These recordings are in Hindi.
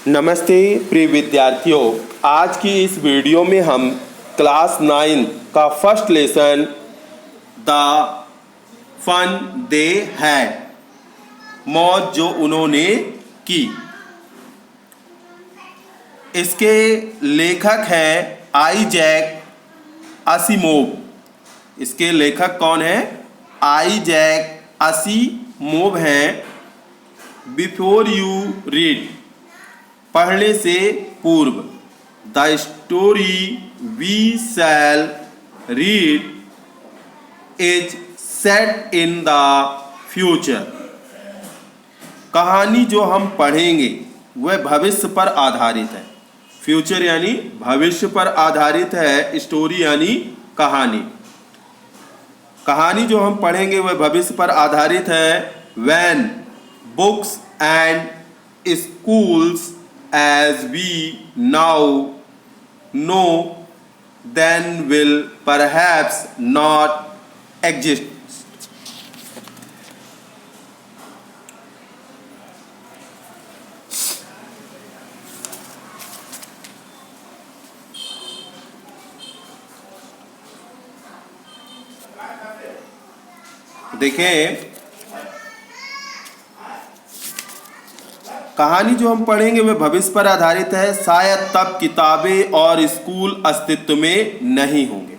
नमस्ते प्रिय विद्यार्थियों, आज की इस वीडियो में हम क्लास 9 का first lesson the fun they had, मौज जो उन्होंने की, इसके लेखक हैं आइजैक असिमोव। इसके लेखक कौन है? आइजैक असिमोव हैं। बिफोर यू रीड, पढ़ने से पूर्व, the story we shall read is set in the future. कहानी जो हम पढ़ेंगे वह भविष्य पर आधारित है। फ्यूचर यानी भविष्य पर आधारित है, स्टोरी यानी कहानी। कहानी जो हम पढ़ेंगे वह भविष्य पर आधारित है। When books and schools as we now know then will perhaps not exist. देखें, कहानी जो हम पढ़ेंगे वह भविष्य पर आधारित है। शायद तब किताबें और स्कूल अस्तित्व में नहीं होंगे।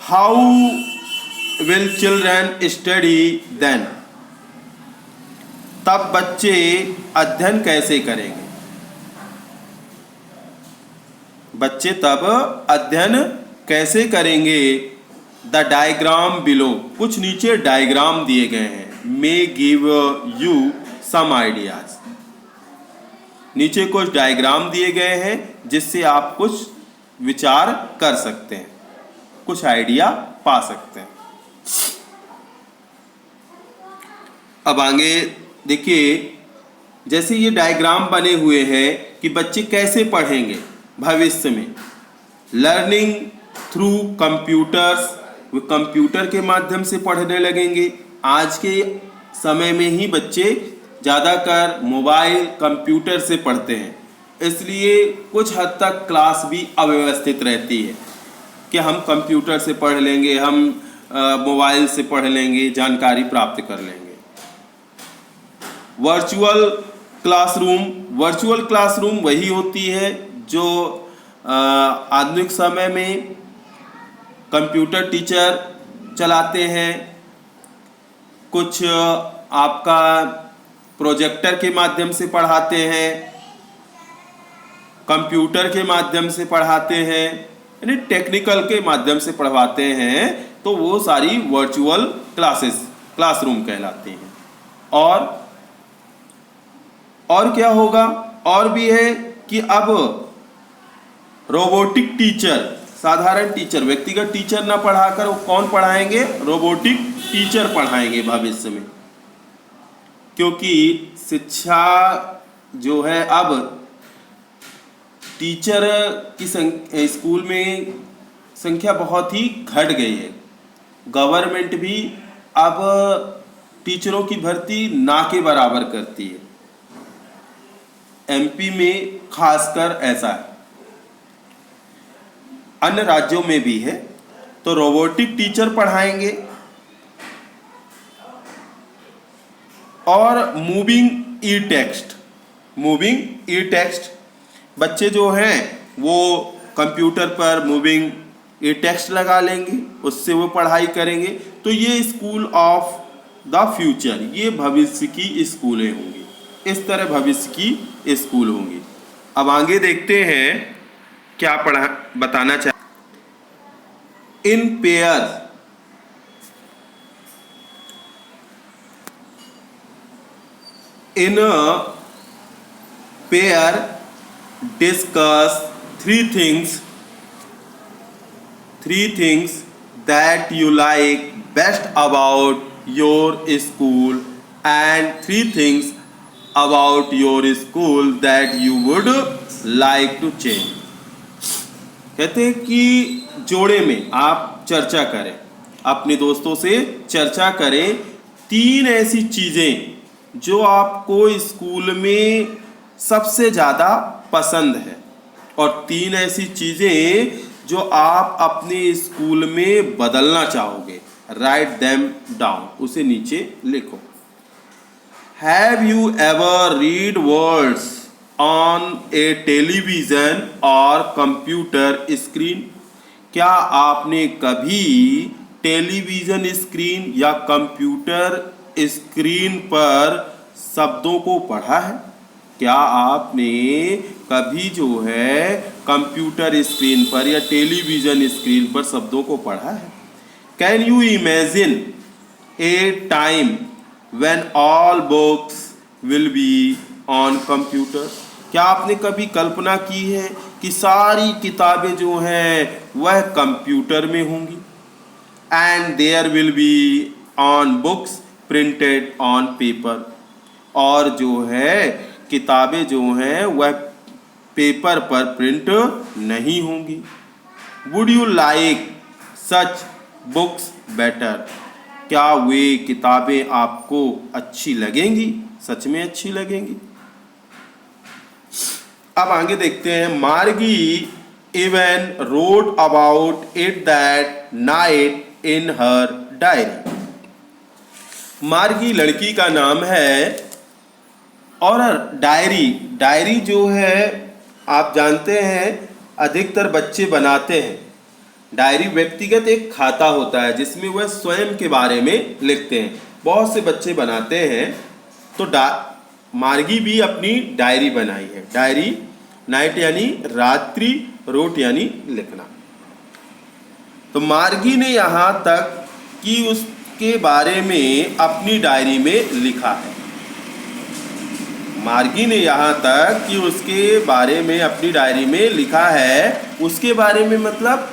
How will children study then, तब बच्चे अध्ययन कैसे करेंगे? बच्चे तब अध्ययन कैसे करेंगे? द डायग्राम बिलो, कुछ नीचे डायग्राम दिए गए हैं। May give you some ideas, नीचे कुछ डायग्राम दिए गए हैं जिससे आप कुछ विचार कर सकते हैं, कुछ आइडिया पा सकते हैं। अब आगे देखिए, जैसे ये डायग्राम बने हुए हैं कि बच्चे कैसे पढ़ेंगे भविष्य में। लर्निंग थ्रू कंप्यूटर्स, वे कंप्यूटर के माध्यम से पढ़ने लगेंगे। आज के समय में ही बच्चे ज़्यादातर मोबाइल कंप्यूटर से पढ़ते हैं, इसलिए कुछ हद तक क्लास भी अव्यवस्थित रहती है कि हम कंप्यूटर से पढ़ लेंगे, हम मोबाइल से पढ़ लेंगे, जानकारी प्राप्त कर लेंगे। वर्चुअल क्लासरूम, वर्चुअल क्लासरूम वही होती है जो आधुनिक समय में कंप्यूटर टीचर चलाते हैं। कुछ आपका प्रोजेक्टर के माध्यम से पढ़ाते हैं, कंप्यूटर के माध्यम से पढ़ाते हैं, यानी टेक्निकल के माध्यम से पढ़वाते हैं, तो वो सारी वर्चुअल क्लासरूम कहलाती हैं। और क्या होगा? और भी है कि अब रोबोटिक टीचर, साधारण टीचर, व्यक्तिगत टीचर ना पढ़ाकर वो कौन पढ़ाएंगे? रोबोटिक टीचर पढ़ाएंगे भविष्य में, क्योंकि शिक्षा जो है अब टीचर की स्कूल में संख्या बहुत ही घट गई है। गवर्नमेंट भी अब टीचरों की भर्ती ना के बराबर करती है। एमपी में खासकर ऐसा है, अन्य राज्यों में भी है। तो रोबोटिक टीचर पढ़ाएंगे। और मूविंग ई टेक्स्ट, मूविंग ई टेक्स्ट, बच्चे जो हैं वो कंप्यूटर पर मूविंग ई टेक्स्ट लगा लेंगे, उससे वो पढ़ाई करेंगे। तो ये स्कूल ऑफ द फ्यूचर, ये भविष्य की स्कूलें होंगी। इस तरह भविष्य की स्कूल होंगी। अब आगे देखते हैं क्या बताना चाहिए। In pair, in a pair discuss three things that you like best about your school and three things about your school that you would like to change. कहते हैं कि जोड़े में आप चर्चा करें, अपने दोस्तों से चर्चा करें, तीन ऐसी चीज़ें जो आपको स्कूल में सबसे ज़्यादा पसंद है, और 3 ऐसी चीज़ें जो आप अपने स्कूल में बदलना चाहोगे। राइट देम डाउन, उसे नीचे लिखो। Have you ever read words on A television और कंप्यूटर स्क्रीन? क्या आपने कभी टेलीविज़न स्क्रीन या कंप्यूटर स्क्रीन पर शब्दों को पढ़ा है? क्या आपने कभी जो है कंप्यूटर स्क्रीन पर या टेलीविज़न स्क्रीन पर शब्दों को पढ़ा है? Can you imagine A time when all books will be on computer? क्या आपने कभी कल्पना की है कि सारी किताबें जो हैं वह कंप्यूटर में होंगी? And there will be on books printed on paper, और जो है किताबें जो हैं वह पेपर पर प्रिंट नहीं होंगी। Would you like such books better? क्या वे किताबें आपको अच्छी लगेंगी, सच में अच्छी लगेंगी? अब आगे देखते हैं। मार्गी even wrote about it that night in her diary. मार्गी लड़की का नाम है, और डायरी जो है आप जानते हैं अधिकतर बच्चे बनाते हैं। डायरी व्यक्तिगत एक खाता होता है जिसमें वह स्वयं के बारे में लिखते हैं। बहुत से बच्चे बनाते हैं, तो मार्गी भी अपनी डायरी बनाई है। डायरी, नाइट यानी रात्रि, रोट यानी लिखना। तो मार्गी ने यहाँ तक कि उसके बारे में अपनी डायरी में लिखा है। मार्गी ने यहाँ तक कि उसके बारे में अपनी डायरी में लिखा है। उसके बारे में मतलब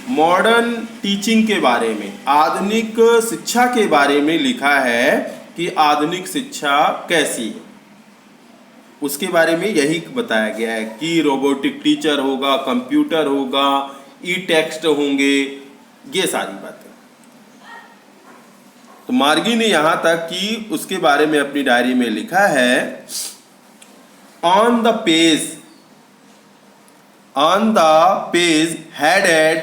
मॉडर्न टीचिंग के बारे में, आधुनिक शिक्षा के बारे में लिखा है कि आधुनिक शिक्षा कैसी है। उसके बारे में यही बताया गया है कि रोबोटिक टीचर होगा, कंप्यूटर होगा, ई टेक्स्ट होंगे, ये सारी बातें। तो मार्गी ने यहाँ तक कि उसके बारे में अपनी डायरी में लिखा है, on the page headed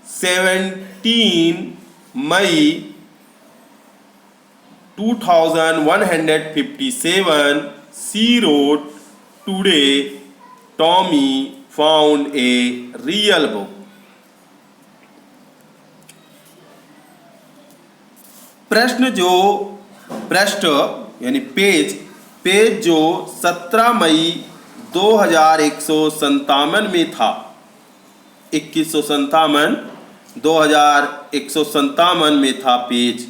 17 May 2157, she wrote, "Today, Tommy found a real book." पृष्ठ यानी पेज जो 17 मई 2157 में था, 2157 में था पेज,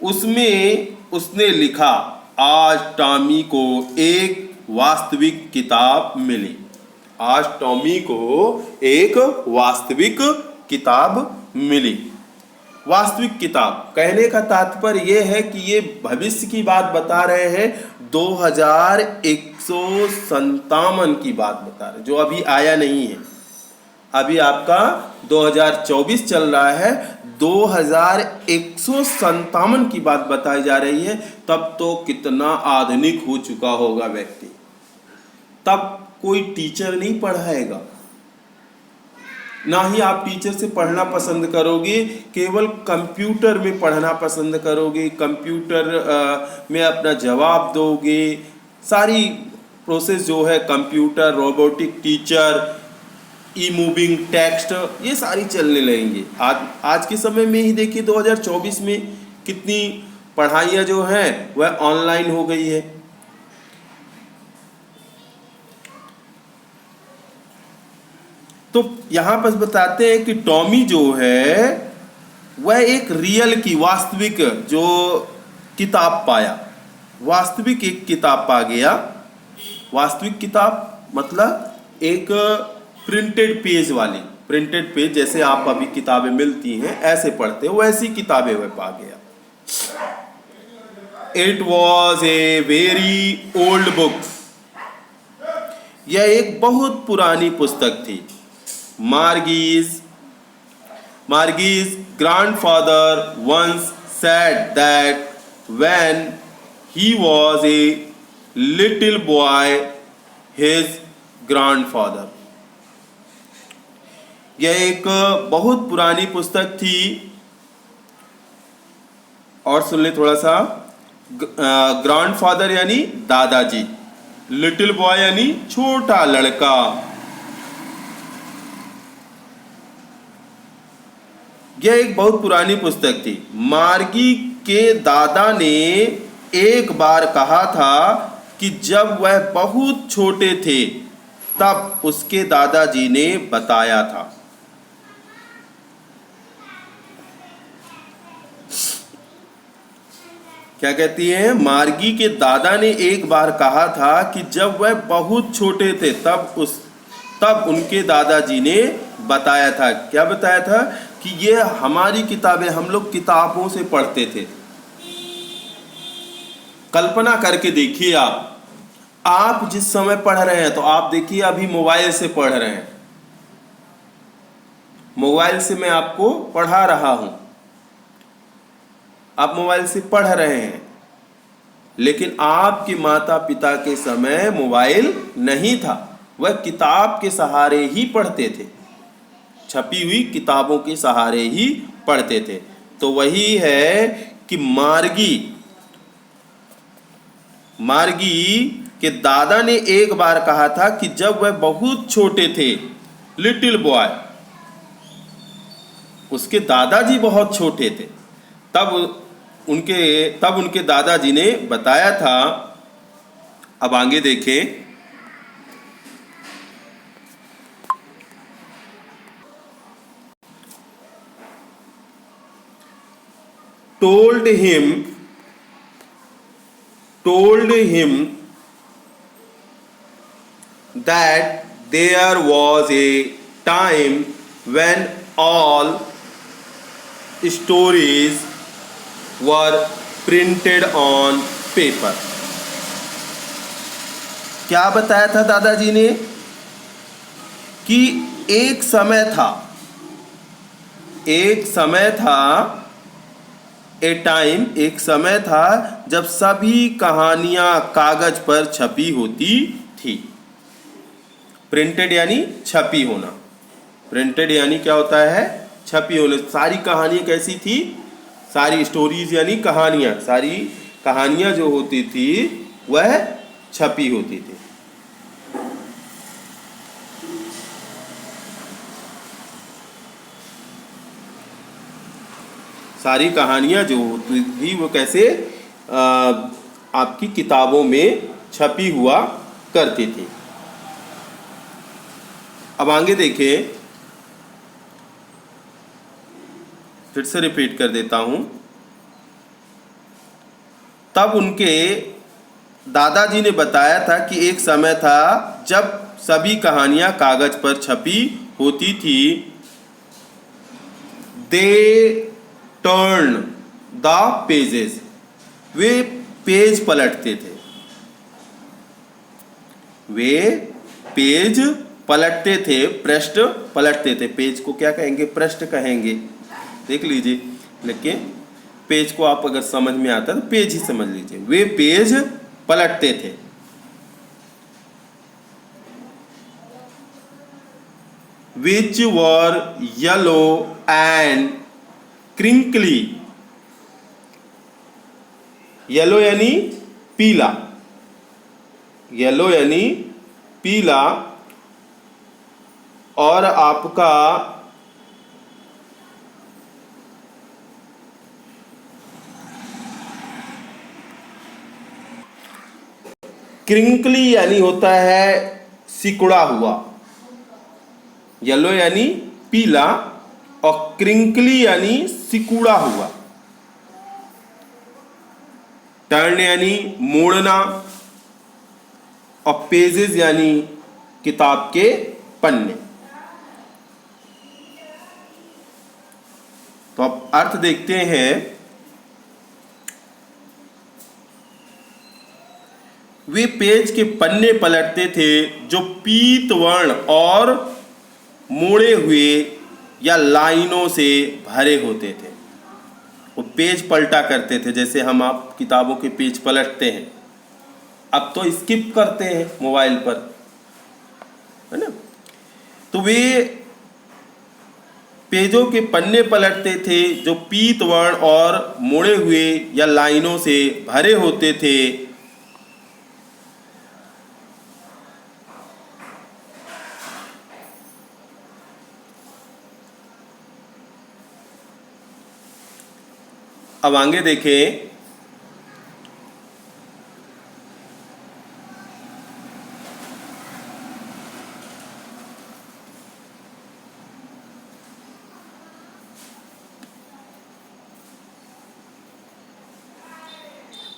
उसमें उसने लिखा, आज टॉमी को एक वास्तविक किताब मिली। आज टॉमी को एक वास्तविक किताब मिली। वास्तविक किताब कहने का तात्पर्य यह है कि ये भविष्य की बात बता रहे हैं, 2157 की बात बता रहे हैं, जो अभी आया नहीं है। अभी आपका 2024 चल रहा है, 2157 की बात बताई जा रही है। तब तो कितना आधुनिक हो चुका होगा व्यक्ति। तब कोई टीचर नहीं पढ़ाएगा, ना ही आप टीचर से पढ़ना पसंद करोगे, केवल कंप्यूटर में पढ़ना पसंद करोगे, कंप्यूटर में अपना जवाब दोगे। सारी प्रोसेस जो है कंप्यूटर, रोबोटिक टीचर, ई मूविंग टेक्स्ट, ये सारी चलने लगेंगी। आज के समय में ही देखिए 2024 में कितनी पढ़ाइयाँ जो हैं वह ऑनलाइन हो गई है। तो यहाँ पर बताते हैं कि टॉमी जो है वह एक रियल की वास्तविक जो किताब पाया, वास्तविक एक किताब पा गया। वास्तविक किताब मतलब एक प्रिंटेड पेज वाली, प्रिंटेड पेज जैसे आप अभी किताबें मिलती हैं ऐसे पढ़ते हो, वैसी किताबें वह पा गया। It was a very old book. यह एक बहुत पुरानी पुस्तक थी। Margie's grandfather once said that when he was a little boy, his grandfather. यह एक बहुत पुरानी पुस्तक थी, और सुन ले थोड़ा सा। ग्रैंडफादर यानी दादाजी, लिटिल बॉय यानी छोटा लड़का। यह एक बहुत पुरानी पुस्तक थी। मार्गी के दादा ने एक बार कहा था कि जब वह बहुत छोटे थे तब उसके दादाजी ने बताया था। क्या कहती है? मार्गी के दादा ने एक बार कहा था कि जब वह बहुत छोटे थे तब उनके दादाजी ने बताया था। क्या बताया था? कि ये हमारी किताबें हम लोग किताबों से पढ़ते थे। कल्पना करके देखिए, आप जिस समय पढ़ रहे हैं, तो आप देखिए अभी मोबाइल से पढ़ रहे हैं, मोबाइल से मैं आपको पढ़ा रहा हूं, आप मोबाइल से पढ़ रहे हैं, लेकिन आपके माता पिता के समय मोबाइल नहीं था, वह किताब के सहारे ही पढ़ते थे, छपी हुई किताबों के सहारे ही पढ़ते थे। तो वही है कि मार्गी के दादा ने एक बार कहा था कि जब वह बहुत छोटे थे, लिटिल बॉय, उसके दादाजी बहुत छोटे थे, तब उनके दादाजी ने बताया था। अब आगे देखें। told him that there was a time when all stories were printed on paper. क्या बताया था दादाजी ने? कि एक समय था, ए टाइम, एक समय था जब सभी कहानियां कागज पर छपी होती थी। प्रिंटेड यानी छपी होना, प्रिंटेड यानी क्या होता है? छपी होना। सारी कहानियां कैसी थी? सारी स्टोरीज यानी कहानियां, सारी कहानियां जो होती थी वह छपी होती थी। सारी कहानियां जो होती थी वो कैसे आपकी किताबों में छपी हुआ करती थी। अब आगे देखें, फिर से रिपीट कर देता हूं। तब उनके दादाजी ने बताया था कि एक समय था जब सभी कहानियां कागज पर छपी होती थी। दे टर्न द पेजेस, वे पेज पलटते थे, वे पेज पलटते थे, पृष्ठ पलटते थे। पेज को क्या कहेंगे? पृष्ठ कहेंगे। देख लीजिए, लेकिन पेज को आप अगर समझ में आता है तो पेज ही समझ लीजिए। वे पेज पलटते थे। which were yellow and crinkly. Yellow यानी पीला, येलो यानी पीला, और आपका क्रिंकली यानी होता है सिकुड़ा हुआ। येलो यानी पीला और क्रिंकली यानी सिकुड़ा हुआ। टर्न यानी मोड़ना और पेजेस यानी किताब के पन्ने। तो अब अर्थ देखते हैं। वे पेज के पन्ने पलटते थे जो पीत वर्ण और मोड़े हुए या लाइनों से भरे होते थे। वो पेज पलटा करते थे, जैसे हम आप किताबों के पेज पलटते हैं, अब तो स्किप करते हैं मोबाइल पर, है ना। तो वे पेजों के पन्ने पलटते थे जो पीत वर्ण और मोड़े हुए या लाइनों से भरे होते थे। अब आगे देखें,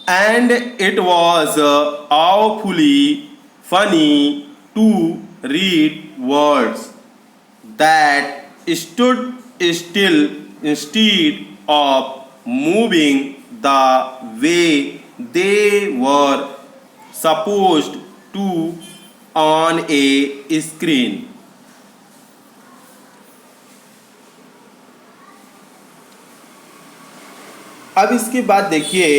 and it was awfully funny to read words that stood still instead of moving the way they were supposed to on a screen. अब इसके बाद देखिए,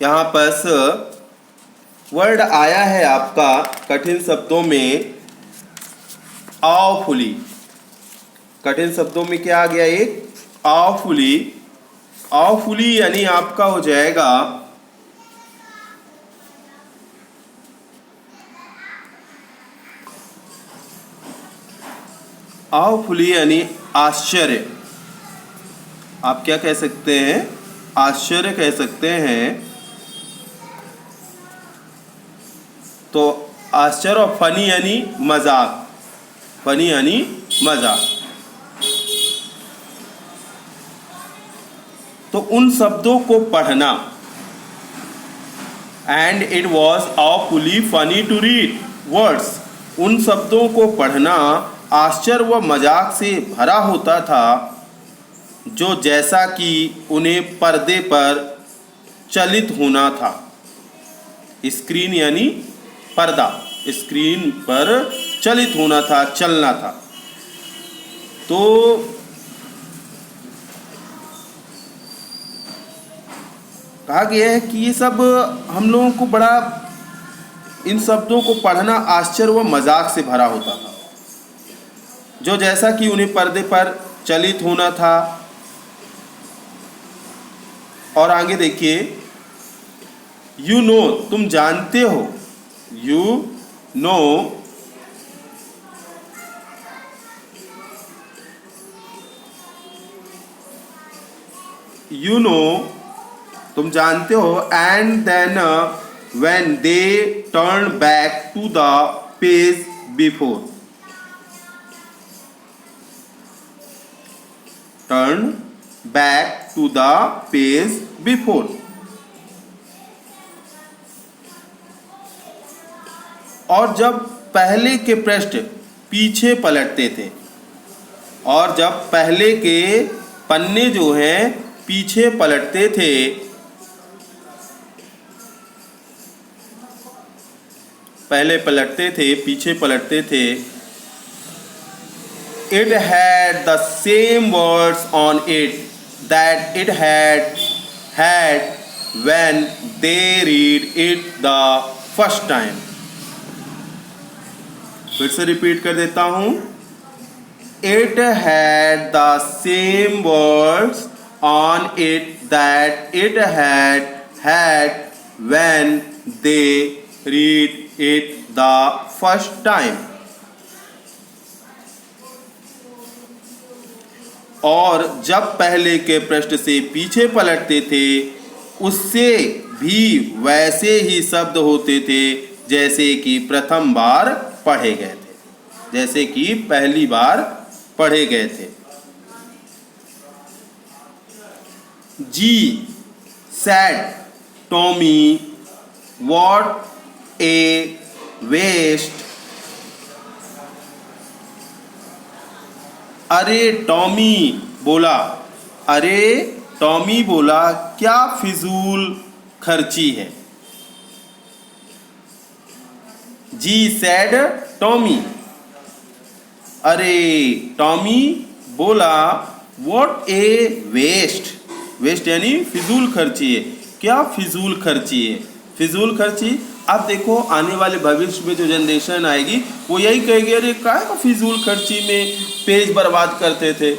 यहाँ पर वर्ड आया है आपका कठिन शब्दों में आवफुली। कठिन शब्दों में क्या आ गया, एक आवफुली। आवफुली यानी आपका हो जाएगा आवफुली यानी आश्चर्य। आप क्या कह सकते हैं, आश्चर्य कह सकते हैं। तो आश्चर्य और फनी यानी मजाक, फनी यानी मजाक। तो उन शब्दों को पढ़ना, and it was awfully funny to read words, उन शब्दों को पढ़ना आश्चर्य व मजाक से भरा होता था, जो जैसा कि उन्हें पर्दे पर चलित होना था। स्क्रीन यानी पर्दा, स्क्रीन पर चलित होना था, चलना था। तो कहा गया है कि ये सब हम लोगों को बड़ा, इन शब्दों को पढ़ना आश्चर्य व मजाक से भरा होता था, जो जैसा कि उन्हें पर्दे पर चलित होना था। और आगे देखिए, यू नो, तुम जानते हो, यू नो, यू नो, तुम जानते हो। And then when they turn back to the page before, turn back to the page before. और जब पहले के पृष्ठ पीछे पलटते थे, और जब पहले के पन्ने जो हैं पीछे पलटते थे, पहले पलटते थे, पीछे पलटते थे, it had the same words on it that it had when they read it the first time. फिर से रिपीट कर देता हूँ, it had the same words on it that it had when they read it the first time. और जब पहले के पृष्ठ से पीछे पलटते थे, उससे भी वैसे ही शब्द होते थे जैसे कि प्रथम बार पढ़े गए थे, जैसे कि पहली बार पढ़े गए थे। जी said Tommy, what a waste. अरे टॉमी बोला, अरे टॉमी बोला, क्या फिजूल खर्ची है। जी सैड टॉमी। अरे टॉमी बोला, वॉट ए वेस्ट। वेस्ट यानी फिजूल खर्ची है। क्या फिजूल खर्ची है? फिजूल खर्ची। अब देखो आने वाले भविष्य में जो जनरेशन आएगी वो यही कहेगी, अरे काय को फिजूल खर्ची में पेज बर्बाद करते थे।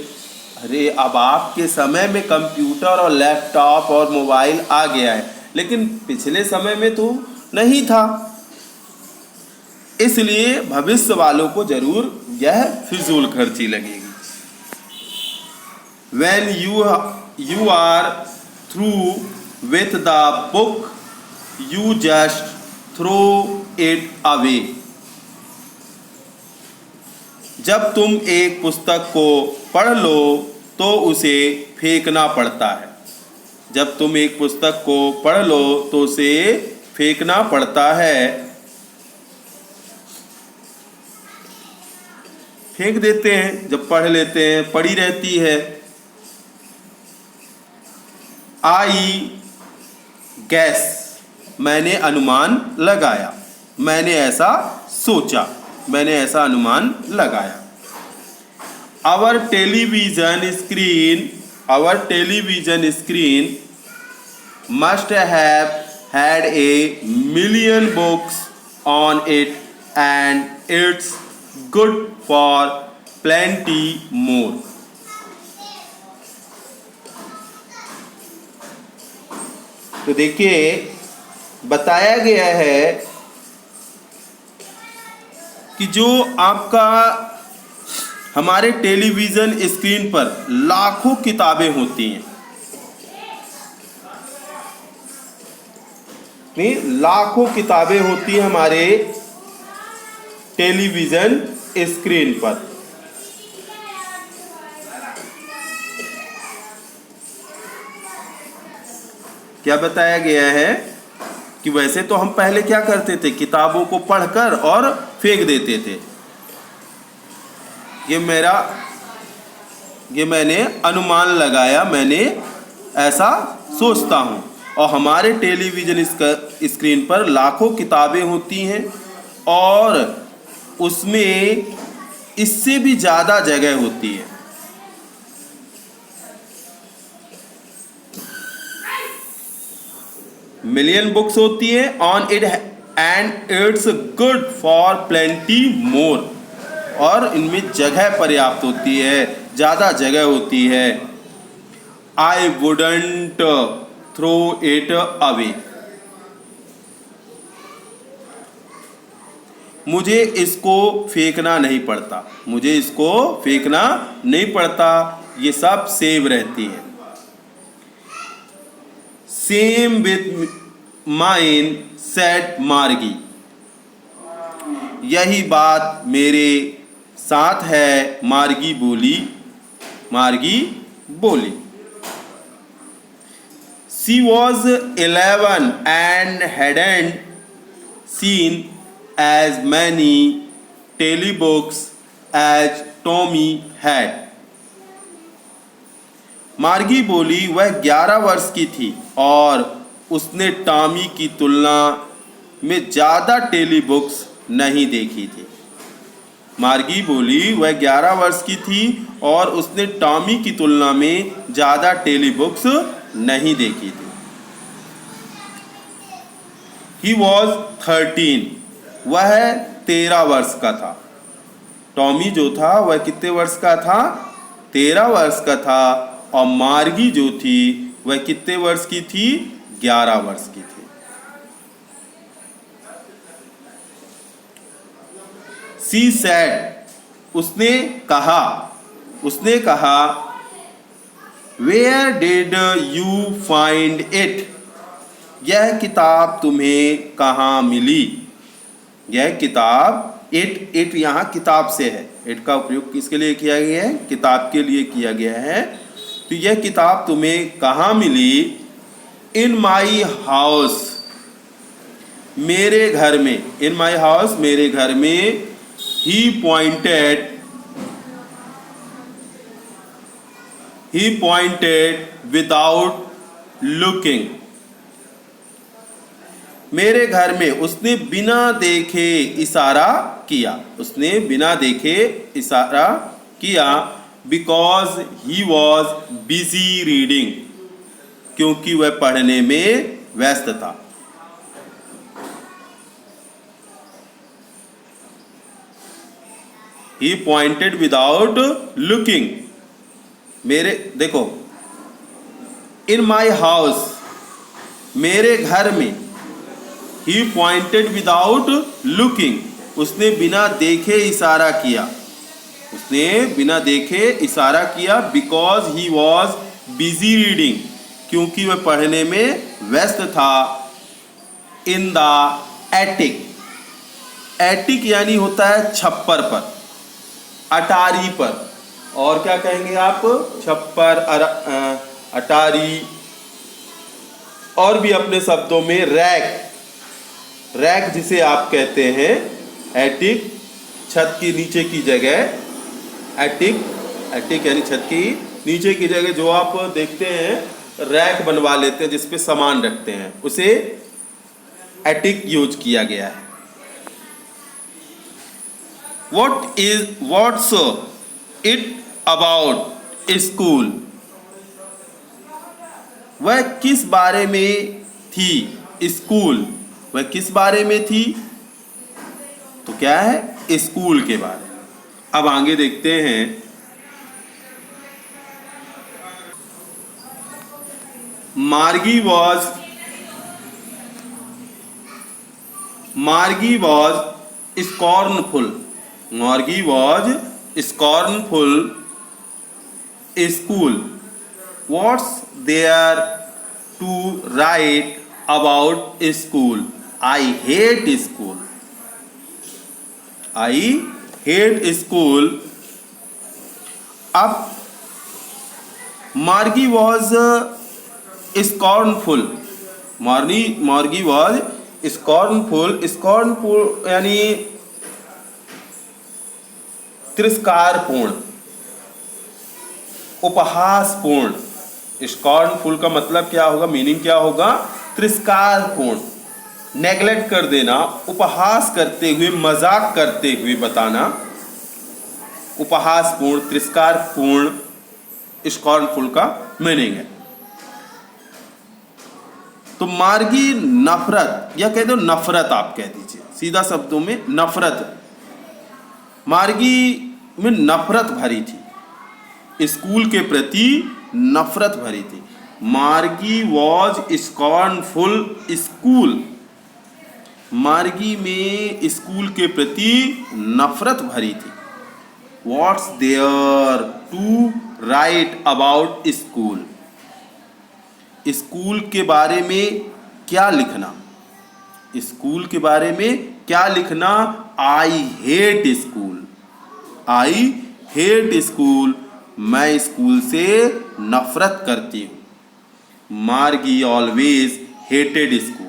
अरे अब आपके समय में कंप्यूटर और लैपटॉप और मोबाइल आ गया है, लेकिन पिछले समय में तो नहीं था। इसलिए भविष्य वालों को जरूर यह फिजूल खर्ची लगेगी। When you are through with the book, you just throw it away. जब तुम एक पुस्तक को पढ़ लो तो उसे फेंकना पड़ता है। जब तुम एक पुस्तक को पढ़ लो तो उसे फेंकना पड़ता है। फेंक देते हैं जब पढ़ लेते हैं, पड़ी रहती है। आई गैस, मैंने अनुमान लगाया, मैंने ऐसा सोचा, मैंने ऐसा अनुमान लगाया। Our television screen must have had a million books on it and it's good for plenty more. तो देखिए बताया गया है कि जो आपका हमारे टेलीविज़न स्क्रीन पर लाखों किताबें होती हैं, नहीं लाखों किताबें होती हैं हमारे टेलीविज़न स्क्रीन पर। क्या बताया गया है कि वैसे तो हम पहले क्या करते थे, किताबों को पढ़कर और फेंक देते थे। ये मैंने अनुमान लगाया, मैंने ऐसा सोचता हूँ। और हमारे टेलीविज़न स्क्रीन पर लाखों किताबें होती हैं और उसमें इससे भी ज़्यादा जगह होती है। मिलियन बुक्स होती है on it and it's good for plenty more, और इनमें जगह पर्याप्त होती है, ज़्यादा जगह होती है। I wouldn't throw it away, मुझे इसको फेंकना नहीं पड़ता, मुझे इसको फेंकना नहीं पड़ता, ये सब सेव रहती है। सेम विथ माइन सेड मार्गी, यही बात मेरे साथ है, मार्गी बोली। She was 11 and hadn't seen as many telebooks as Tommy had. मार्गी बोली वह 11 वर्ष की थी और उसने टॉमी की तुलना में ज़्यादा टेलीबुक्स नहीं देखी थी। मार्गी बोली वह 11 वर्ष की थी और उसने टॉमी की तुलना में ज़्यादा टेलीबुक्स नहीं देखी थी। He was 13, वह 13 वर्ष का था। टॉमी जो था वह कितने वर्ष का था? 13 वर्ष का था। और मार्गी जो थी वह कितने वर्ष की थी? 11 वर्ष की थी। She said, उसने कहा Where did you find it? यह किताब तुम्हें कहाँ मिली? यह किताब इट यहाँ किताब से है। इट का उपयोग किसके लिए किया गया है? किताब के लिए किया गया है। तो यह किताब तुम्हें कहाँ मिली? इन माई हाउस, मेरे घर में। इन माई हाउस, मेरे घर में। ही पॉइंटेड विदाउट लुकिंग, मेरे घर में उसने बिना देखे इशारा किया, उसने बिना देखे इशारा किया। Because he was busy reading, क्योंकि वह पढ़ने में व्यस्त था। ही पॉइंटेड विदाउट लुकिंग। मेरे देखो, इन माई हाउस, मेरे घर में। ही पॉइंटेड विदाउट लुकिंग, उसने बिना देखे इशारा किया, उसने बिना देखे इशारा किया। Because he was busy reading, क्योंकि वह पढ़ने में व्यस्त था। इन द एटिक, एटिक यानी होता है छप्पर पर, अटारी पर, और क्या कहेंगे आप, छप्पर, अटारी, और भी अपने शब्दों में रैक, रैक जिसे आप कहते हैं एटिक, छत की नीचे की जगह, एटिक, एटिक यानी छत की नीचे की जगह जो आप देखते हैं रैक बनवा लेते हैं जिस पे सामान रखते हैं, उसे एटिक यूज किया गया है। व्हाट्स इट अबाउट स्कूल, वह किस बारे में थी, स्कूल वह किस बारे में थी, तो क्या है, स्कूल के बारे में। अब आगे देखते हैं। Margie was scornful, Margie was scornful school. What's there to write about school, I hate school, I hate school. अब Margie was scornful, Margie was scornful, scornful यानी तिरस्कारपूर्ण, उपहासपूर्ण। स्कॉर्नफुल का मतलब क्या होगा, मीनिंग क्या होगा, तिरस्कारपूर्ण, नेग्लेक्ट कर देना, उपहास करते हुए, मजाक करते हुए बताना, उपहासपूर्ण, तिरस्कारपूर्ण स्कॉर्नफुल का मीनिंग है। तो मार्गी नफरत, या कह दो नफरत, आप कह दीजिए सीधा शब्दों में नफरत, मार्गी में नफरत भरी थी, स्कूल के प्रति नफरत भरी थी। मार्गी वॉज स्कॉर्नफुल स्कूल, मार्गी में स्कूल के प्रति नफरत भरी थी। What's there to write about school, school के बारे में क्या लिखना, स्कूल के बारे में क्या लिखना, आई hate school, I hate school, मैं स्कूल से नफरत करती हूँ। मार्गी ऑलवेज हेटेड स्कूल,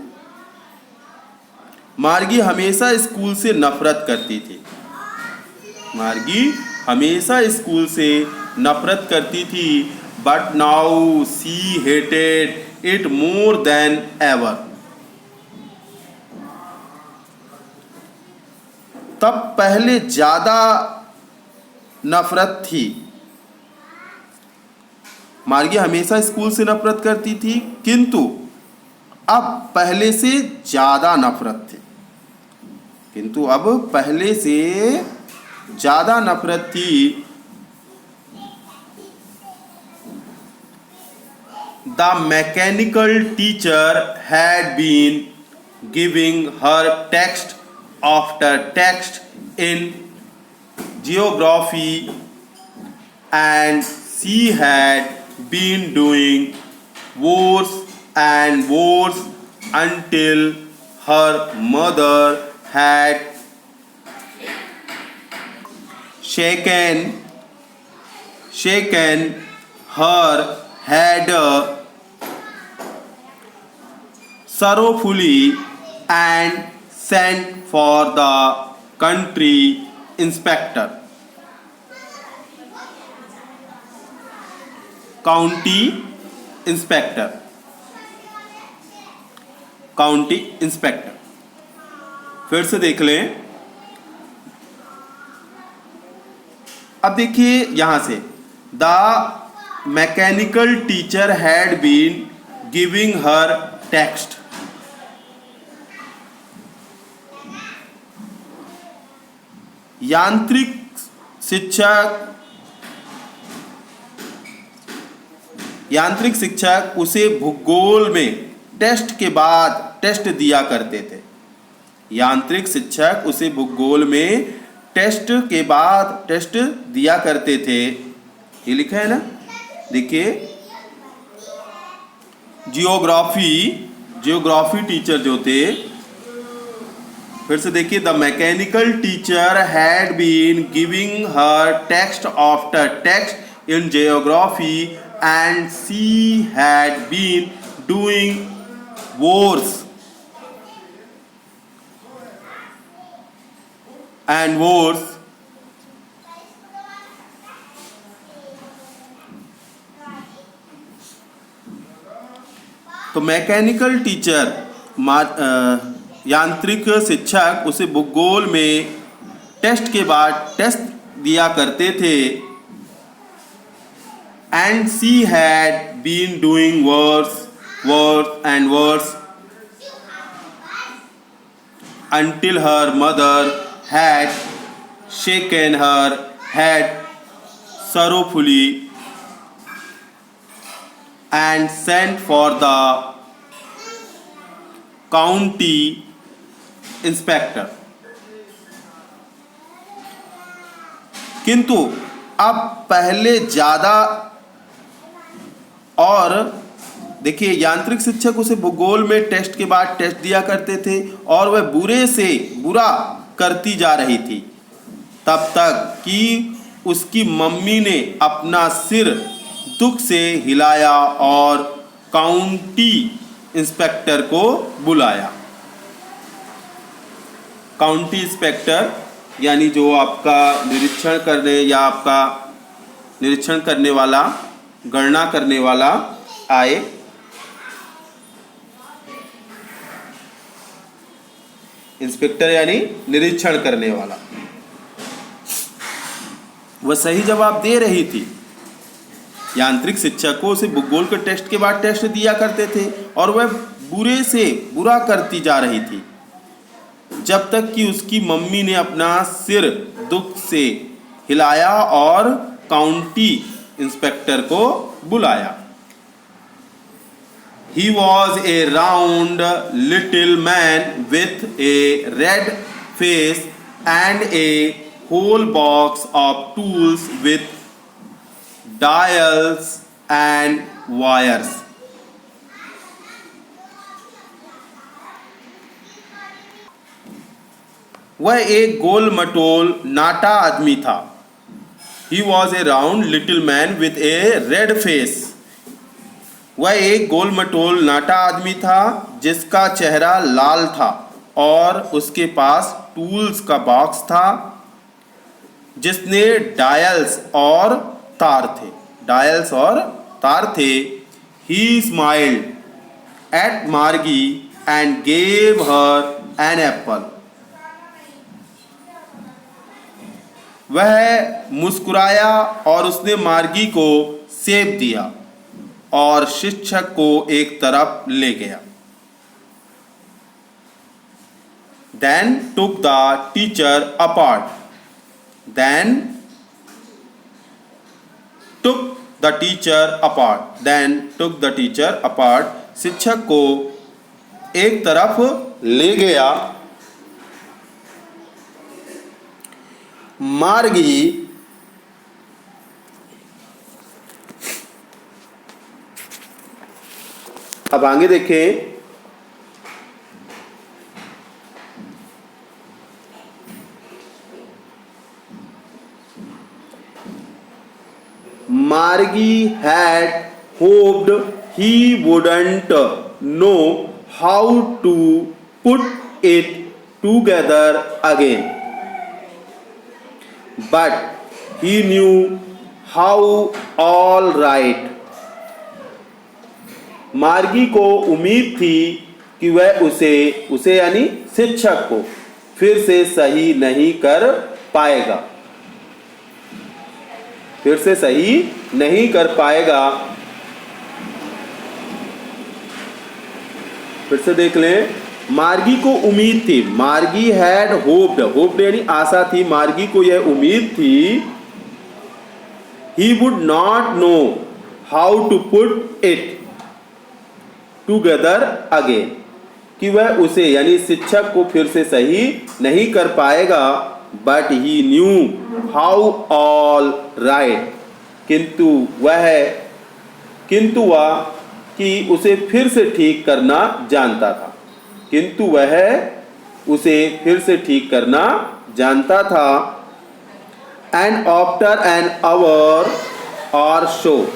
मार्गी हमेशा स्कूल से नफरत करती थी, मार्गी हमेशा स्कूल से नफरत करती थी। But now see hated it more than ever, तब पहले ज्यादा नफरत थी। मार्गी हमेशा स्कूल से नफरत करती थी, किंतु अब पहले से ज्यादा नफरत थी, किंतु अब पहले से ज्यादा नफरत थी। The mechanical teacher had been giving her text after text in geography, and she had been doing worse and worse until her mother had shaken her head sorrowfully and sent for the country inspector, county inspector, county inspector. फिर से देख लें। अब देखिए यहां से, the mechanical teacher had been giving her text. यांत्रिक शिक्षक उसे भूगोल में टेस्ट के बाद टेस्ट दिया करते थे। यांत्रिक शिक्षक उसे भूगोल में टेस्ट के बाद टेस्ट दिया करते थे। ये लिखा है ना, देखिए। जियोग्राफी टीचर जो थे, फिर से देखिए, the mechanical teacher had been giving her text after text in geography and she had been doing worse and worse। तो मैकेनिकल टीचर यांत्रिक शिक्षक उसे भूगोल में टेस्ट के बाद टेस्ट दिया करते थे। And she had been doing worse and worse until her mother had shaken her head sorrowfully and sent for the county inspector। किंतु अब पहले ज़्यादा, और देखिए यांत्रिक शिक्षक उसे भूगोल में टेस्ट के बाद टेस्ट दिया करते थे और वह बुरे से बुरा करती जा रही थी, तब तक कि उसकी मम्मी ने अपना सिर दुख से हिलाया और काउंटी इंस्पेक्टर को बुलाया। काउंटी इंस्पेक्टर यानी जो आपका निरीक्षण करने या आपका निरीक्षण करने वाला, गणना करने वाला आए। इंस्पेक्टर यानी निरीक्षण करने वाला। वह सही जवाब दे रही थी। यांत्रिक शिक्षक को उसे भूगोल के टेस्ट के बाद टेस्ट दिया करते थे और वह बुरे से बुरा करती जा रही थी, जब तक कि उसकी मम्मी ने अपना सिर दुख से हिलाया और काउंटी इंस्पेक्टर को बुलाया। He was a round little man with a red face and a whole box of tools with dials and wires। वह एक गोल मटोल नाटा आदमी था। He was a round little man with a red face। वह एक गोल मटोल नाटा आदमी था जिसका चेहरा लाल था और उसके पास टूल्स का बॉक्स था जिसने डायल्स और तार थे। He smiled at Margie and gave her an apple। वह मुस्कुराया और उसने मार्गी को सेब दिया और शिक्षक को एक तरफ ले गया। Then took the teacher apart। Then took the teacher apart। शिक्षक को एक तरफ ले गया। मार्गी अब आगे देखें। Margie had hoped he wouldn't know how to put it together again, but he knew how all right। मार्गी को उम्मीद थी कि वह उसे यानी शिक्षक को फिर से सही नहीं कर पाएगा, फिर से सही नहीं कर पाएगा। फिर से देख लें, मार्गी को उम्मीद थी, मार्गी हैड होप्ड, होप्ड यानी आशा थी, मार्गी को यह उम्मीद थी, he would not know how to put it together again, कि वह उसे यानी शिक्षक को फिर से सही नहीं कर पाएगा। But he knew how all right, किंतु वह कि उसे फिर से ठीक करना जानता था, किंतु वह उसे फिर से ठीक करना जानता था। एंड आफ्टर एन आवर और सो,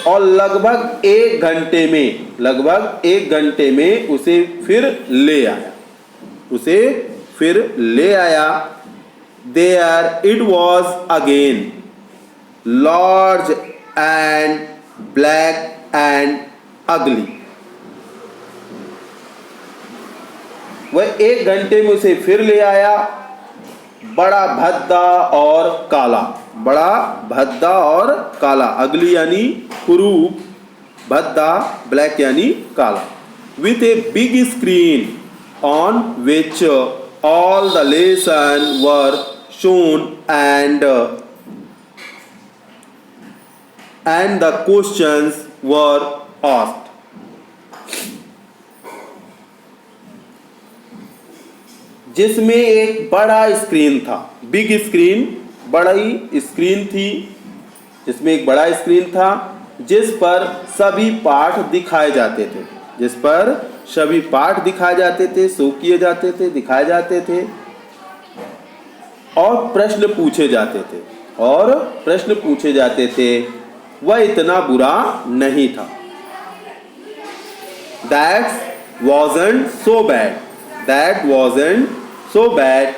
और लगभग एक घंटे में उसे फिर ले आया, there it was again, large and black and ugly. वह एक घंटे में उसे फिर ले आया, बड़ा भद्दा और काला, अगली यानी कुरूप, भद्दा, ब्लैक यानी काला, with a big screen on which all the lesson were shown and the questions were asked. जिसमें एक बड़ा स्क्रीन था, बिग स्क्रीन, बड़ी स्क्रीन थी, जिसमें एक बड़ा स्क्रीन था, जिस पर सभी पाठ दिखाए जाते थे, शो किए जाते थे, दिखाए जाते थे, और प्रश्न पूछे जाते थे। वह इतना बुरा नहीं था। That wasn't so bad.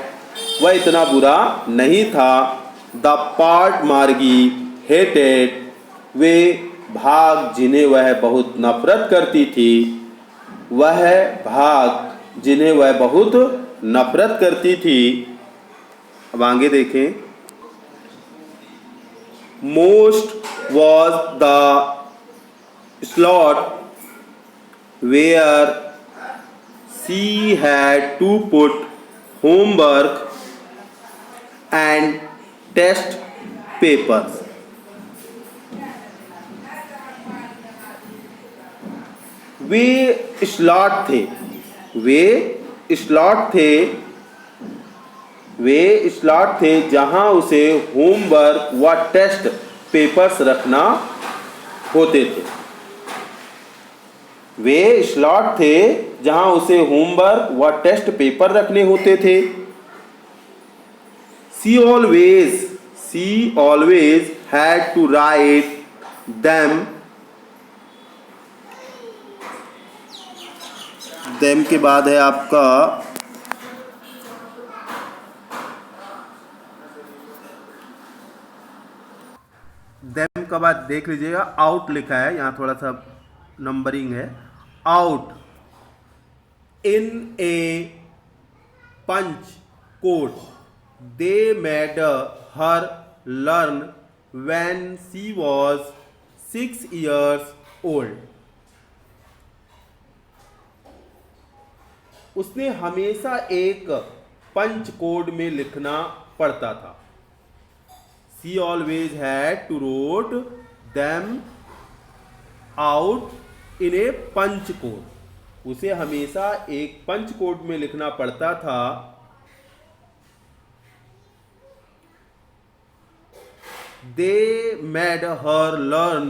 वह इतना बुरा नहीं था। The part मार्गी hated, वे भाग जिन्हें वह बहुत नफरत करती थी, अब आगे देखें। Most was the slot where she had to put homework and test papers. Way slot थे जहां उसे होमवर्क व टेस्ट पेपर्स रखना होते थे। वे स्लॉट थे जहां उसे होमवर्क व टेस्ट पेपर रखने होते थे। She always had to write them के बाद है आपका देम का बाद देख लीजिएगा, आउट लिखा है, यहाँ थोड़ा सा नंबरिंग है। Out in a punch code they made her learn when she was 6 years old. उसने हमेशा एक पंच कोड में लिखना पड़ता था। She always had to write them out in a punch code. उसे हमेशा एक पंच कोड में लिखना पड़ता था। They made her learn,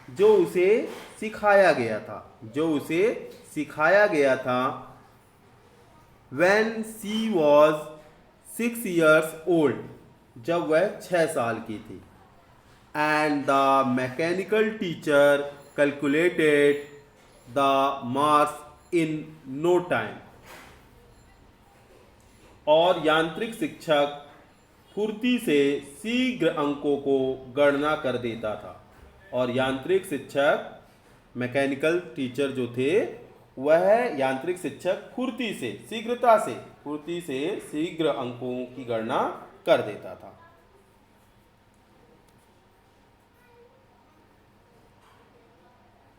जो उसे सिखाया गया था। When she was 6 years old, जब वह 6 साल की थी। And the mechanical teacher calculated the marks in no time. और यांत्रिक शिक्षक फुर्ती से शीघ्र अंकों को गणना कर देता था। और यांत्रिक शिक्षक मैकेनिकल टीचर जो थे वह यांत्रिक शिक्षक फुर्ती से शीघ्र अंकों की गणना कर देता था।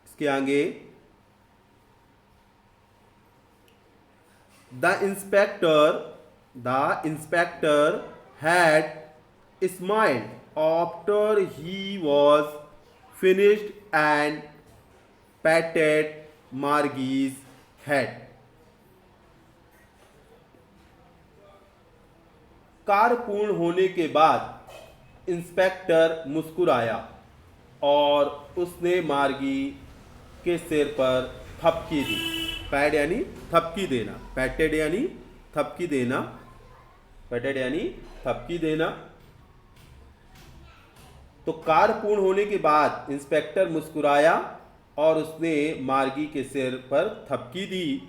इसके आगे the inspector had smiled after he was finished and patted Margie's head. कार्य पूर्ण होने के बाद इंस्पेक्टर मुस्कुराया और उसने मार्गी के सिर पर थपकी दी। पैड यानी थपकी देना, पैटेड यानी थपकी देना, पैटेड यानी थपकी देना। तो कार्य पूर्ण होने के बाद इंस्पेक्टर मुस्कुराया और उसने मार्गी के सिर पर थपकी दी।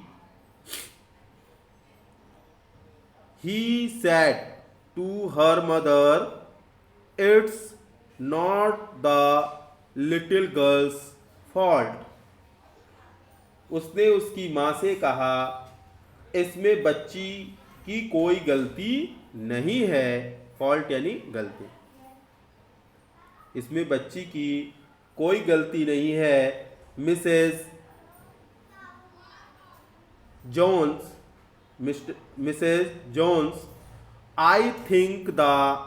He said to her mother, "It's not the little girl's fault." उसने उसकी माँ से कहा, इसमें बच्ची की कोई गलती नहीं है। फॉल्ट यानी गलती। इसमें बच्ची की कोई गलती नहीं है। Mrs Jones, I think the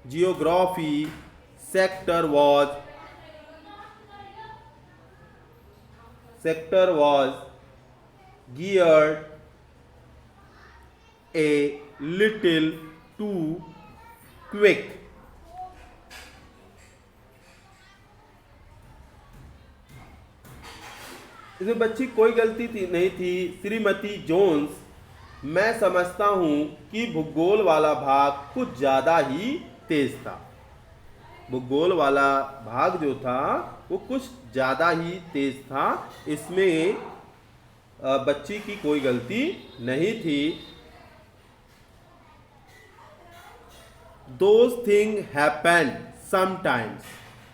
geography sector was geared a little too quick. इसमें बच्ची कोई गलती नहीं थी। श्रीमती जोन्स, मैं समझता हूं कि भूगोल वाला भाग कुछ ज्यादा ही तेज था। भूगोल वाला भाग जो था वो कुछ ज्यादा ही तेज था। इसमें बच्ची की कोई गलती नहीं थी। Those things happen sometimes.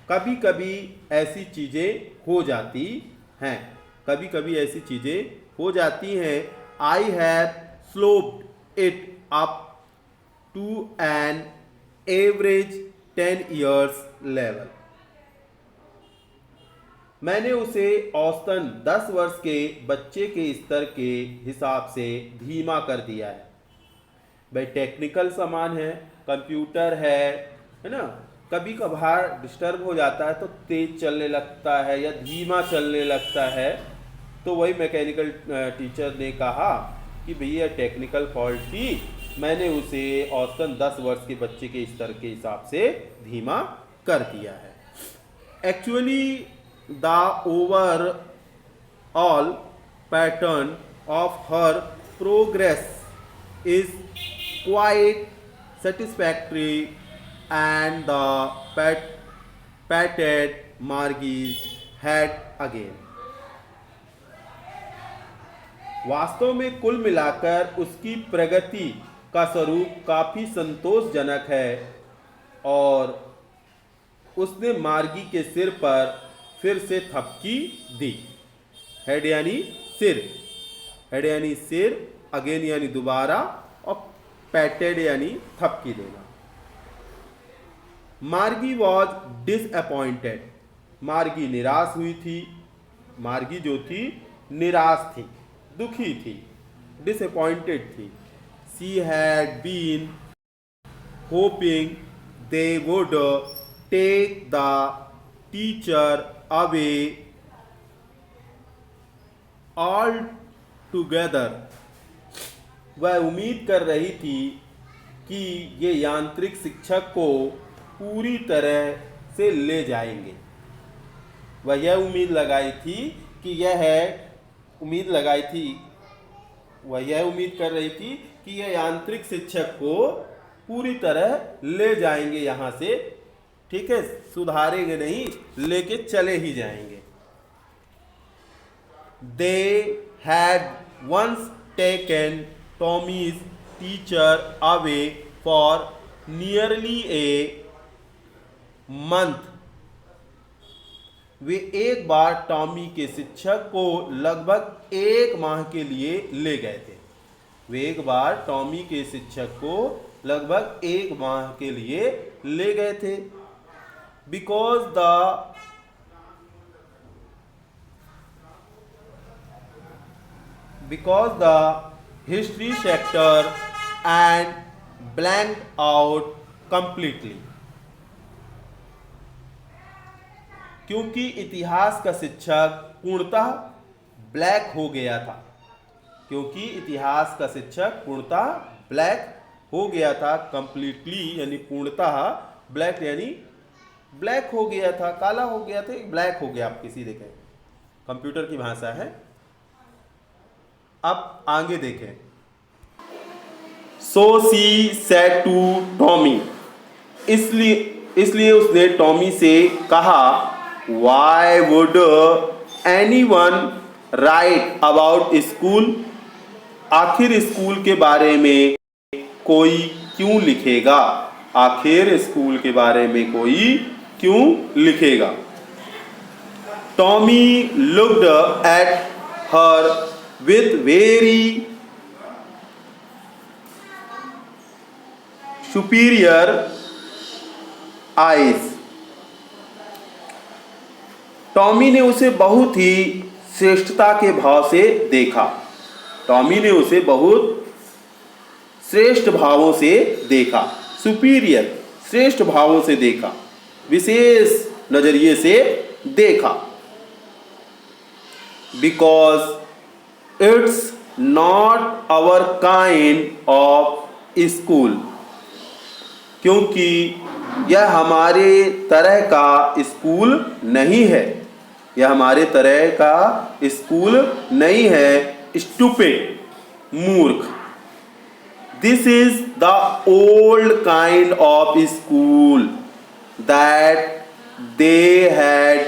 कभी कभी ऐसी चीजें हो जाती हैं। कभी कभी ऐसी चीजें हो जाती हैं। I have sloped it up to an average 10 years level. मैंने उसे औसतन 10 वर्ष के बच्चे के स्तर के हिसाब से धीमा कर दिया है। भाई टेक्निकल सामान है, कंप्यूटर है ना, कभी कभार डिस्टर्ब हो जाता है तो तेज चलने लगता है या धीमा चलने लगता है। तो वही मैकेनिकल टीचर ने कहा कि भैया टेक्निकल फॉल्ट थी, मैंने उसे औसतन 10 वर्ष के बच्चे के स्तर के हिसाब से धीमा कर दिया है। Actually the overall pattern of her progress is quite satisfactory and the patted Margie's head again. वास्तव में कुल मिलाकर उसकी प्रगति का स्वरूप काफी संतोषजनक है और उसने मार्गी के सिर पर फिर से थपकी दी। हेड यानी सिर, हेड यानी सिर, अगेन यानी दोबारा, और पैटेड यानी थपकी देना। मार्गी वॉज डिसअपॉइंटेड, मार्गी निराश हुई थी। मार्गी जो थी निराश थी, दुखी थी, डिसअपॉइंटेड थी। She had been hoping they would take the teacher away altogether. वह उम्मीद कर रही थी कि ये यांत्रिक शिक्षक को पूरी तरह से ले जाएंगे। वह यह उम्मीद लगाई थी कि वह यह उम्मीद कर रही थी कि यह यांत्रिक शिक्षक को पूरी तरह ले जाएंगे यहाँ से, ठीक है, सुधारेंगे नहीं, लेके चले ही जाएंगे। They had once taken Tommy's teacher away for nearly a month वे एक बार टॉमी के शिक्षक को लगभग 1 माह के लिए ले गए थे। वे एक बार टॉमी के शिक्षक को लगभग 1 माह के लिए ले गए थे। Because the history sector and blanked out completely. क्योंकि इतिहास का शिक्षक पूर्णतः ब्लैक हो गया था। क्योंकि इतिहास का शिक्षक पूर्णतः ब्लैक हो गया था। कंप्लीटली यानी पूर्णतः, ब्लैक यानी ब्लैक हो गया था, काला हो गया था, ब्लैक हो गया, आप किसी देखें, कंप्यूटर की भाषा है। अब आगे देखें। सो सी सेड टू टॉमी, इसलिए उसने टॉमी से कहा, why would anyone right about school, आखिर स्कूल के बारे में कोई क्यों लिखेगा, आखिर स्कूल के बारे में कोई क्यों लिखेगा। Tommy looked at her with very superior eyes. Tommy ने उसे बहुत ही श्रेष्ठता के भाव से देखा। टॉमी ने उसे बहुत श्रेष्ठ भावों से देखा। सुपीरियर, श्रेष्ठ भावों से देखा, विशेष नजरिए से देखा। Because it's not our kind of school, क्योंकि यह हमारे तरह का स्कूल नहीं है, यह हमारे तरह का स्कूल नहीं है। स्टूपिड, मूर्ख। This is the old kind of school that they had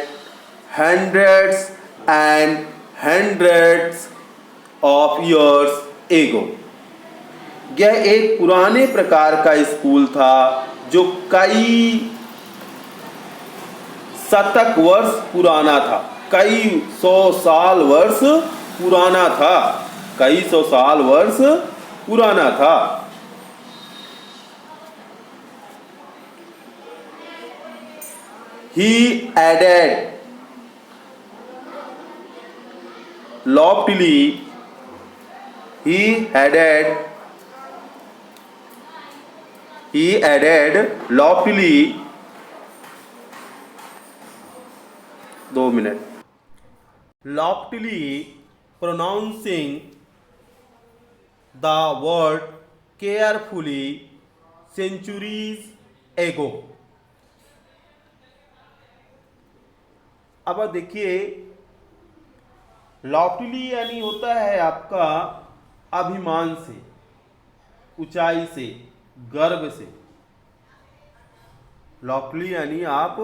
hundreds and hundreds of years ago. यह एक पुराने प्रकार का स्कूल था जो कई शतक वर्ष पुराना था, कई सौ साल वर्ष पुराना था, कई सौ साल वर्ष पुराना था। He added loftily, he added loftily, 2 minutes, loftily pronouncing the word carefully centuries ago। अब देखिए, लॉफ्टली यानी होता है आपका अभिमान से, ऊंचाई से, गर्व से। लॉफ्टली यानी आप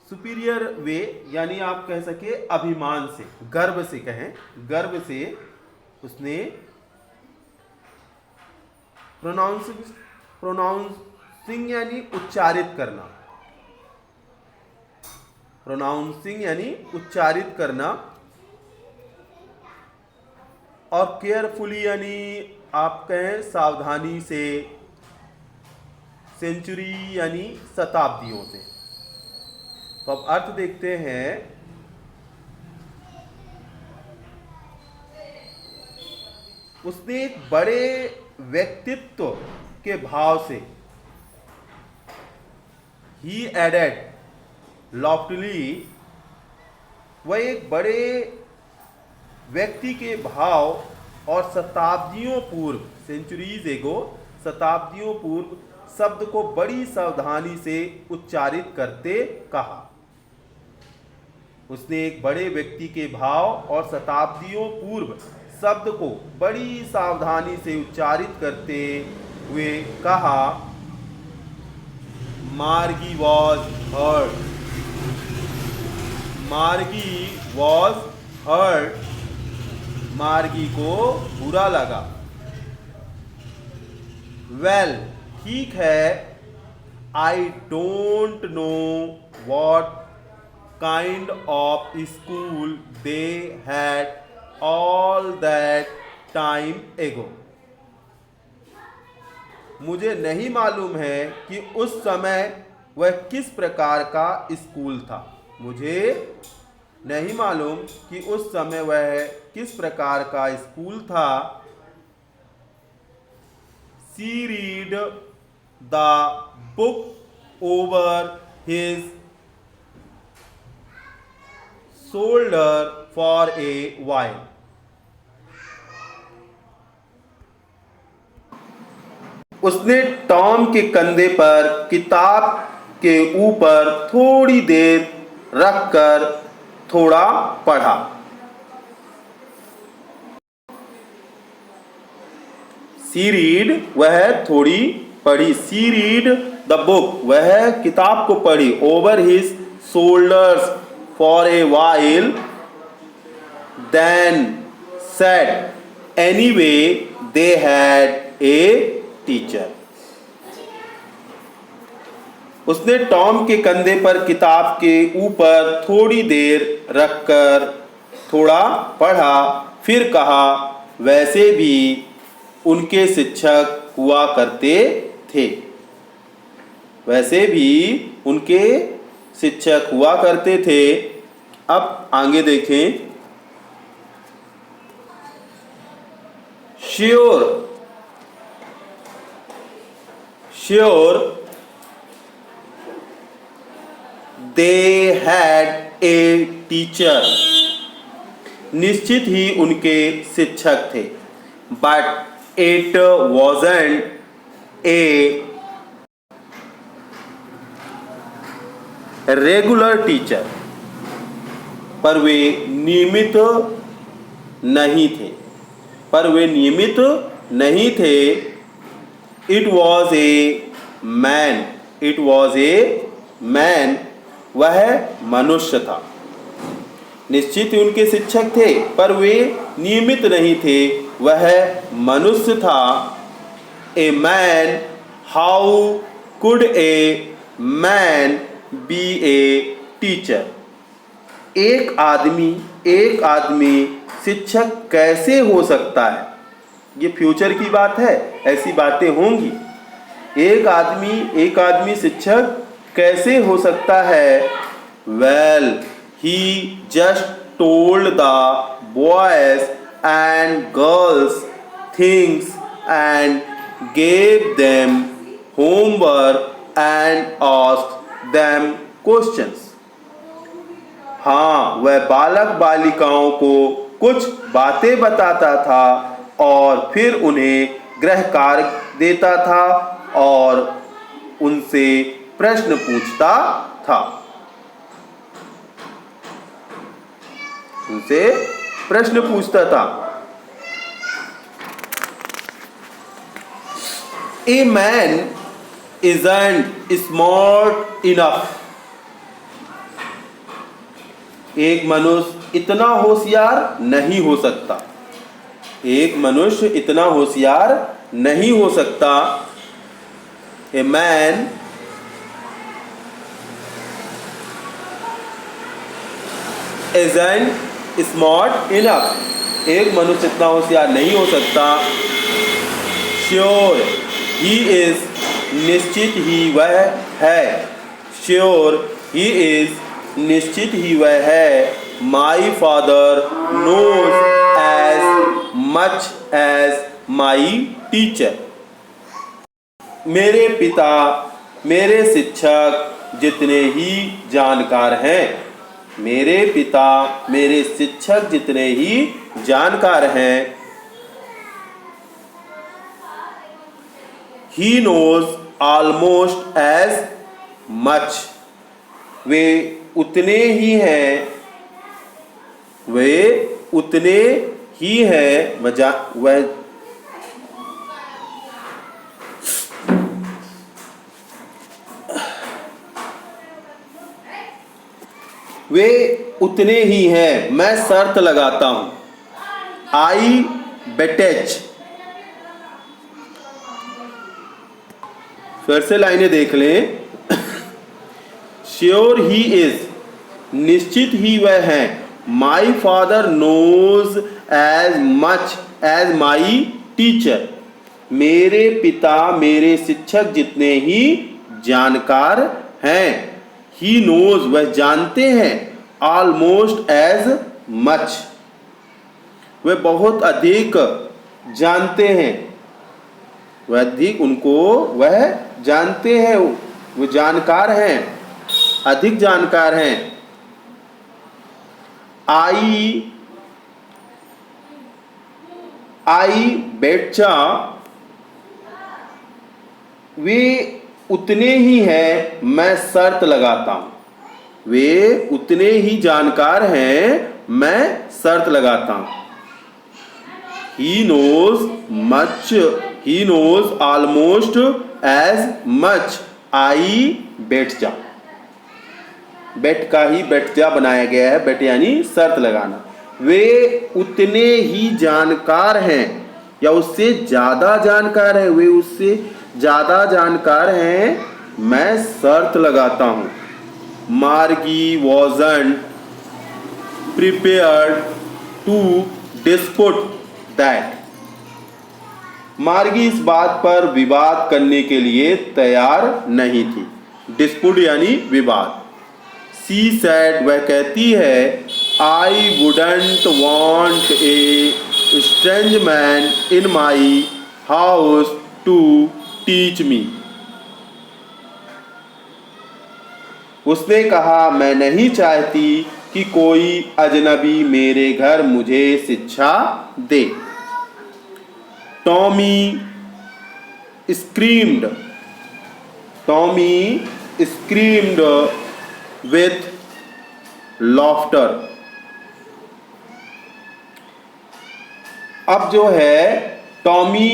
सुपीरियर वे, यानी आप कह सके अभिमान से, गर्व से कहें, गर्व से उसने प्रोनाउंसिंग यानी उच्चारित करना, प्रोनाउंसिंग यानी उच्चारित करना, और केयरफुली यानी आप कहें सावधानी से, सेंचुरी यानी शताब्दियों से। तो अब अर्थ देखते हैं। उसने एक बड़े व्यक्तित्व के भाव से, ही एडेड लॉफ्टली, वह एक बड़े व्यक्ति के भाव और शताब्दियों पूर्व, सेंचुरीज एगो, शताब्दियों पूर्व शब्द को बड़ी सावधानी से उच्चारित करते कहा। उसने एक बड़े व्यक्ति के भाव और शताब्दियों पूर्व शब्द को बड़ी सावधानी से उच्चारित करते हुए कहा, मार्गी वॉज हर्ट, मार्गी वॉज हर्ट, मार्गी को बुरा लगा। वेल, ठीक है, I don't know what kind of school they had all that time ago. मुझे नहीं मालूम है कि उस समय वह किस प्रकार का स्कूल था. मुझे नहीं मालूम कि उस समय वह किस प्रकार का स्कूल था. She read the book over his shoulder for a while. उसने टॉम के कंधे पर किताब के ऊपर थोड़ी देर रखकर थोड़ा पढ़ा. सी रीड वह थोड़ी पढ़ी. सी रीड द बुक वह किताब को पढ़ी. Over his shoulders for a while then said anyway they had a teacher. उसने टॉम के कंधे पर किताब के ऊपर थोड़ी देर रखकर थोड़ा पढ़ा. फिर कहा, वैसे भी उनके शिक्षक हुआ करते थे. वैसे भी उनके शिक्षक हुआ करते थे. अब आगे देखें. Sure they had a teacher. निश्चित ही उनके शिक्षक थे. But it wasn't a regular teacher. पर वे नियमित नहीं थे. पर वे नियमित नहीं थे. It was a man. It was a man. वह मनुष्य था. निश्चित ही उनके शिक्षक थे पर वे नियमित नहीं थे. वह मनुष्य था. A man. How could a man B a teacher. एक आदमी शिक्षक कैसे हो सकता है. ये फ्यूचर की बात है. ऐसी बातें होंगी. एक आदमी शिक्षक कैसे हो सकता है. Well he just told the boys and girls things and gave them homework and asked them questions. हाँ, वह बालक बालिकाओं को कुछ बातें बताता था और फिर उन्हें गृह कार्य देता था और उनसे प्रश्न पूछता था. उनसे प्रश्न पूछता था. A man isn't smart enough. एक मनुष्य इतना होशियार नहीं हो सकता. एक मनुष्य इतना होशियार नहीं हो सकता. A man isn't smart enough. एक मनुष्य इतना होशियार नहीं हो सकता. Sure he is. निश्चित ही वह है. Sure he is. निश्चित ही वह है. My father knows as much as my teacher. मेरे पिता मेरे शिक्षक जितने ही जानकार हैं. मेरे पिता मेरे शिक्षक जितने ही जानकार हैं. He knows almost as much. वे उतने ही हैं. वे उतने ही हैं. वह वे उतने ही हैं. मैं शर्त लगाता हूं. आई बेटेच. फिर से लाइनें देख लें. Sure he is. निश्चित ही वह हैं। My father knows as much as my teacher, मेरे पिता मेरे शिक्षक जितने ही जानकार हैं। ही नोज, वह जानते हैं। ऑलमोस्ट एज मच, वह बहुत अधिक जानते हैं। वह अधिक, उनको वह जानते हैं, वो जानकार हैं, अधिक जानकार हैं। आई बेटचा, वे उतने ही हैं, मैं शर्त लगाता हूं। वे उतने ही जानकार हैं, मैं शर्त लगाता हूं। He knows much, he knows almost as much, आई बेटचा, बेट का ही बेटचा बनाया गया है, बेट यानी शर्त लगाना। वे उतने ही जानकार हैं, या उससे ज्यादा जानकार है, वे उससे ज्यादा जानकार हैं, मैं शर्त लगाता हूं। मार्गी wasn't prepared to dispute that, मार्गी इस बात पर विवाद करने के लिए तैयार नहीं थी। डिस्प्यूट यानी विवाद। शी सेड, वह कहती है, I wouldn't want a strange man in my house to teach me. उसने कहा, मैं नहीं चाहती कि कोई अजनबी मेरे घर मुझे शिक्षा दे। Tommy screamed, Tommy screamed with laughter. अब जो है टॉमी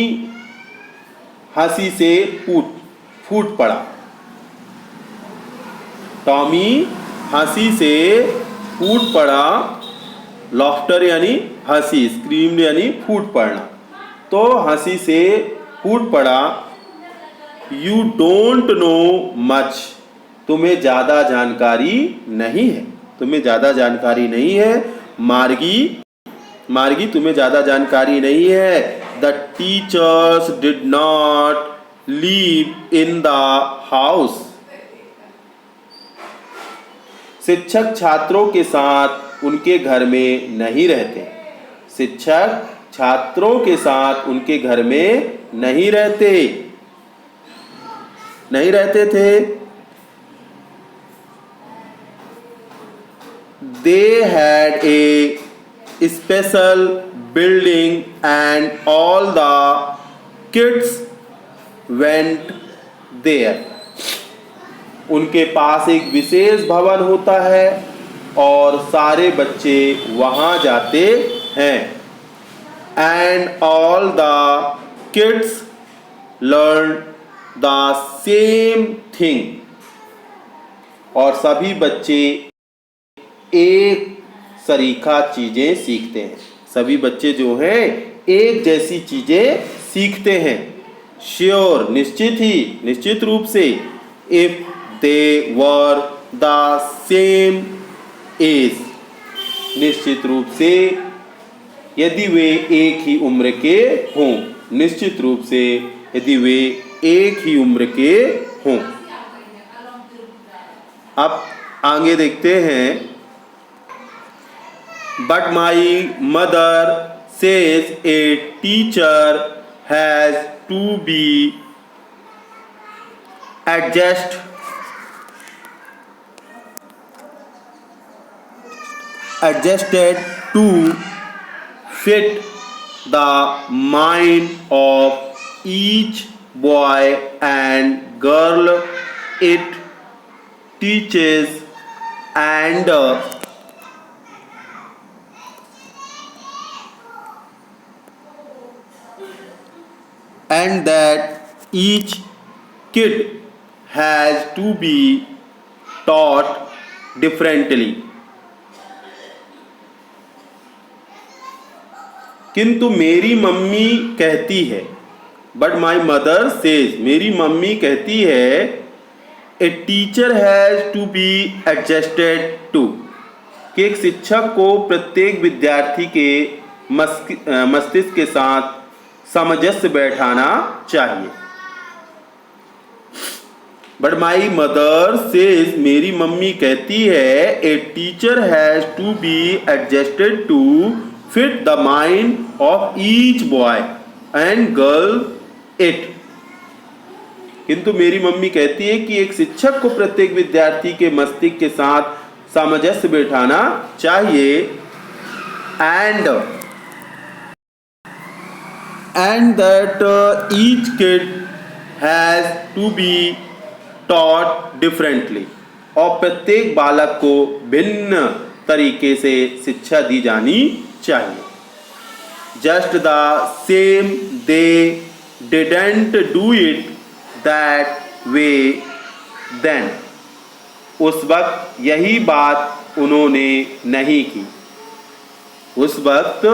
हंसी से फूट पड़ा। टॉमी हंसी से फूट पड़ा। लॉफ्टर यानी हंसी, स्क्रीम्ड यानी फूट पड़ना। तो हंसी से फूट पड़ा। यू डोंट नो मच, तुम्हें ज्यादा जानकारी नहीं है, तुम्हें ज्यादा जानकारी नहीं है। मार्गी तुम्हें ज्यादा जानकारी नहीं है। The teachers did not leave in the house, शिक्षक छात्रों के साथ उनके घर में नहीं रहते। शिक्षक छात्रों के साथ उनके घर में नहीं रहते थे। They had a special building and all the kids went there. उनके पास एक विशेष भवन होता है और सारे बच्चे वहां जाते हैं। And all the kids learn the same thing. और सभी बच्चे एक सरीखा चीजें सीखते हैं। सभी बच्चे जो हैं एक जैसी चीजें सीखते हैं। श्योर, निश्चित रूप से। If they were the same age, निश्चित रूप से यदि वे एक ही उम्र के हों। निश्चित रूप से यदि वे एक ही उम्र के हों। अब आगे देखते हैं। But my mother says a teacher has to be adjusted to fit the mind of each boy and girl it teaches, and that each kid has to be taught differently. किंतु मेरी मम्मी कहती है, बट माई मदर सेज, मेरी मम्मी कहती है, a teacher has to be adjusted to, कि एक शिक्षक को प्रत्येक विद्यार्थी के मस्तिष्क के साथ सामंजस्य बैठाना चाहिए। बट माई मदर सेज, मेरी मम्मी कहती है, a teacher has to be adjusted to fit the mind of each boy and girl it. किंतु मेरी मम्मी कहती है कि एक शिक्षक को प्रत्येक विद्यार्थी के मस्तिष्क के साथ सामंजस्य बैठाना चाहिए and that each kid has to be taught differently, और प्रत्येक बालक को भिन्न तरीके से शिक्षा दी जानी चाहिए। Just the same they didn't do it that way then, उस वक्त यही बात उन्होंने नहीं की, उस वक्त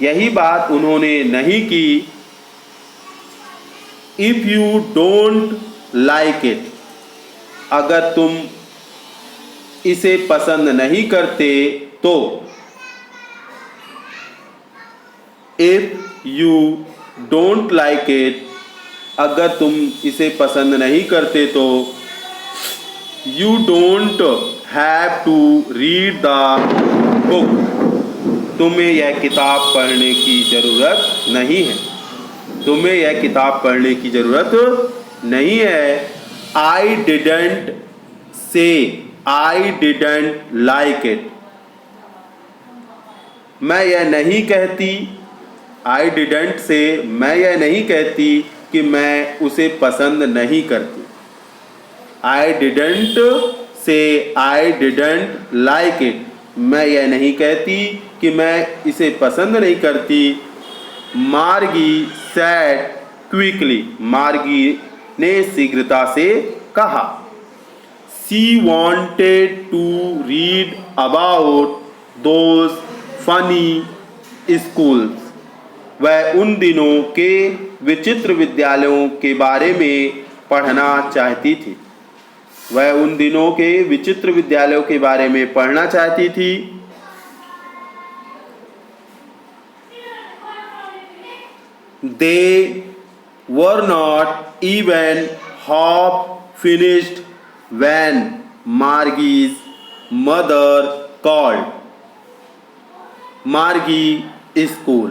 यही बात उन्होंने नहीं की। If you don't like it, अगर तुम इसे पसंद नहीं करते तो। If you don't like it, अगर तुम इसे पसंद नहीं करते तो। You don't have to read the book, तुम्हें यह किताब पढ़ने की ज़रूरत नहीं है, तुम्हें यह किताब पढ़ने की ज़रूरत नहीं है। I didn't say, I didn't like it, मैं यह नहीं कहती, आई डिडंट से, मैं यह नहीं कहती कि मैं उसे पसंद नहीं करती। I didn't say, I didn't like it, मैं यह नहीं कहती कि मैं इसे पसंद नहीं करती। मार्गी सैड क्विकली, मार्गी ने शीघ्रता से कहा। She wanted to read about those funny schools, वह उन दिनों के विचित्र विद्यालयों के बारे में पढ़ना चाहती थी, वह उन दिनों के विचित्र विद्यालयों के बारे में पढ़ना चाहती थी। They were not even half finished when Margie's mother called. मार्गी स्कूल,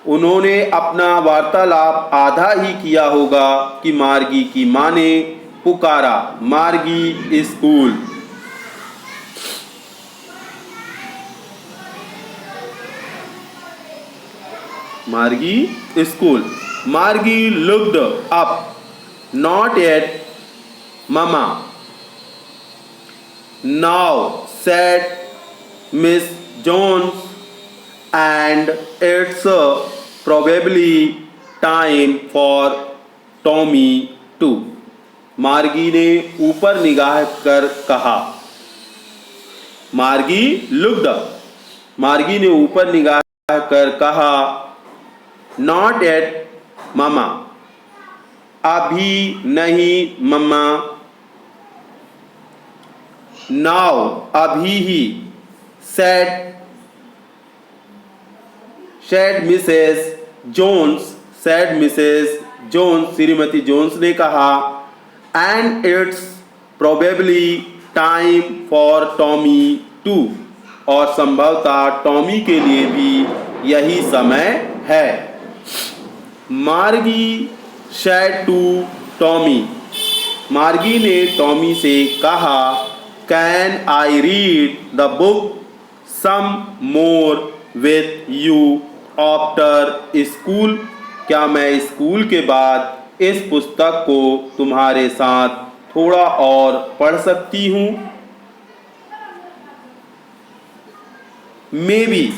उन्होंने अपना वार्तालाप आधा ही किया होगा कि मार्गी की माँ ने पुकारा, मार्गी स्कूल। मार्गी स्कूल। मार्गी looked up, not yet, mama. Now, said Miss Jones, and it's probably time for Tommy too. मार्गी ने ऊपर निगाह कर कहा। मार्गी looked up, मार्गी ने ऊपर निगाह कर कहा। Not yet, mama. अभी नहीं मम्मा। Now, अभी ही। said Mrs. Jones, said Mrs. Jones, श्रीमती जोन्स ने कहा। And it's probably time for Tommy too, और संभवतः टॉमी के लिए भी यही समय है। मार्गी said to Tommy, मार्गी ने टॉमी से कहा, Can I read the book some more with you after school? क्या मैं स्कूल के बाद इस पुस्तक को तुम्हारे साथ थोड़ा और पढ़ सकती हूँ? Maybe,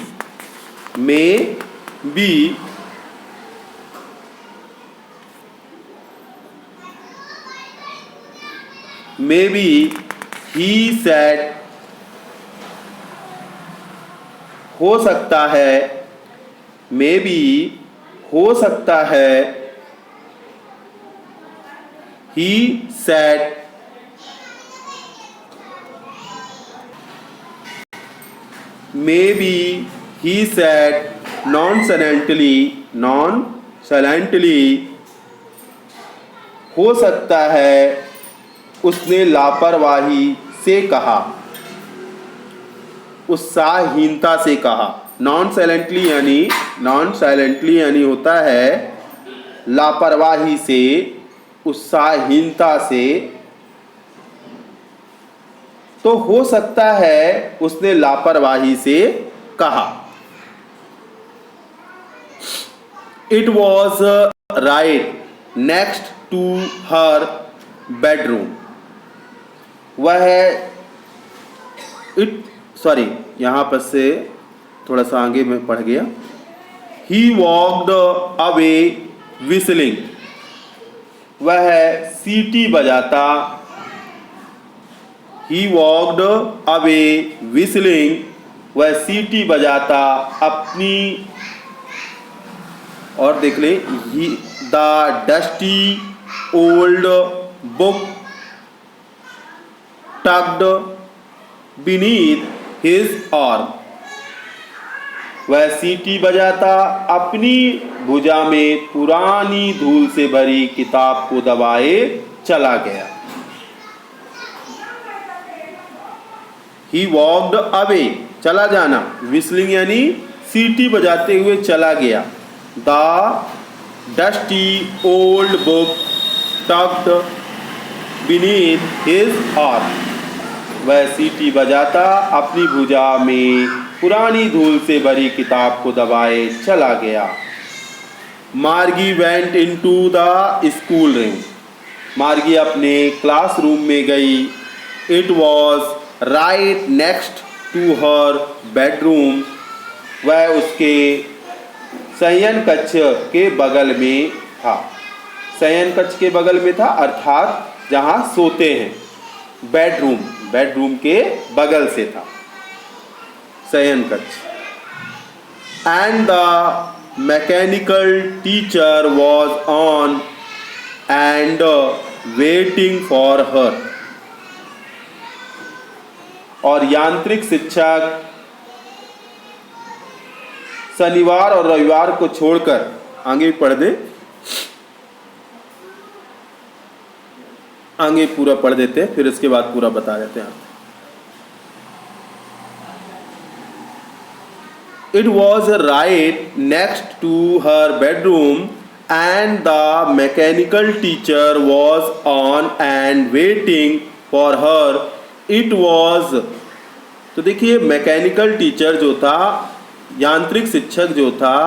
he said, हो सकता है, maybe, हो सकता है। he said, maybe, he said nonchalantly, हो सकता है, उसने लापरवाही से कहा, उत्साहहीनता से कहा। नॉनसाइलेंटली यानी होता है लापरवाही से, उत्साहहीनता से। तो हो सकता है उसने लापरवाही से कहा। It was right next to her bedroom. वह यहाँ पर से थोड़ा सा आगे में पढ़ गया। ही वॉक्ड अवे विस्लिंग। वह सीटी बजाता। ही वॉक्ड अवे विस्लिंग। वह सीटी बजाता अपनी, और देख ले, the dusty old book tugged beneath his arm. वह सीटी बजाता अपनी भुजा में पुरानी धूल से भरी किताब को दबाए चला गया। ही वॉक्ड अवे, चला जाना, विस्लिंग यानी सीटी बजाते हुए चला गया। The dusty old book tugged beneath his arm. वह सीटी बजाता अपनी भुजा में पुरानी धूल से भरी किताब को दबाए चला गया। Margie went into the school room. Margie अपने क्लासरूम में गई। It was right next to her bedroom. वह उसके शयन कक्ष के बगल में था। शयन कक्ष के बगल में था अर्थात जहाँ सोते हैं। बेडरूम के बगल से था शयन कक्ष। And the mechanical teacher was on and waiting for her. और यांत्रिक शिक्षक शनिवार और रविवार को छोड़कर, आगे पढ़ दे, आगे पूरा पढ़ देते हैं, फिर इसके बाद पूरा बता देते हैं। It was right next to her bedroom and the mechanical teacher was on and waiting for her. It was, तो देखिए मैकेनिकल टीचर जो था, यांत्रिक शिक्षक जो था,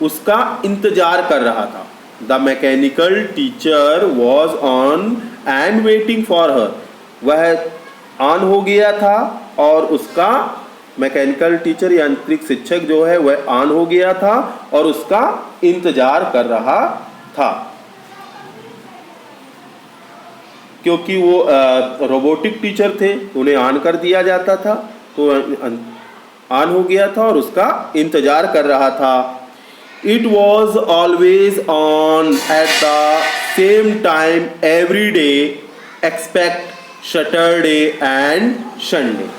उसका इंतजार कर रहा था। The mechanical teacher was on and waiting for her. वह ऑन हो गया था और उसका, मैकेनिकल टीचर यांत्रिक शिक्षक जो है वह ऑन हो गया था और उसका इंतजार कर रहा था। क्योंकि वो रोबोटिक टीचर थे, उन्हें ऑन कर दिया जाता था, तो ऑन हो गया था और उसका इंतजार कर रहा था। It was always on at the same time every day except Saturday and Sunday.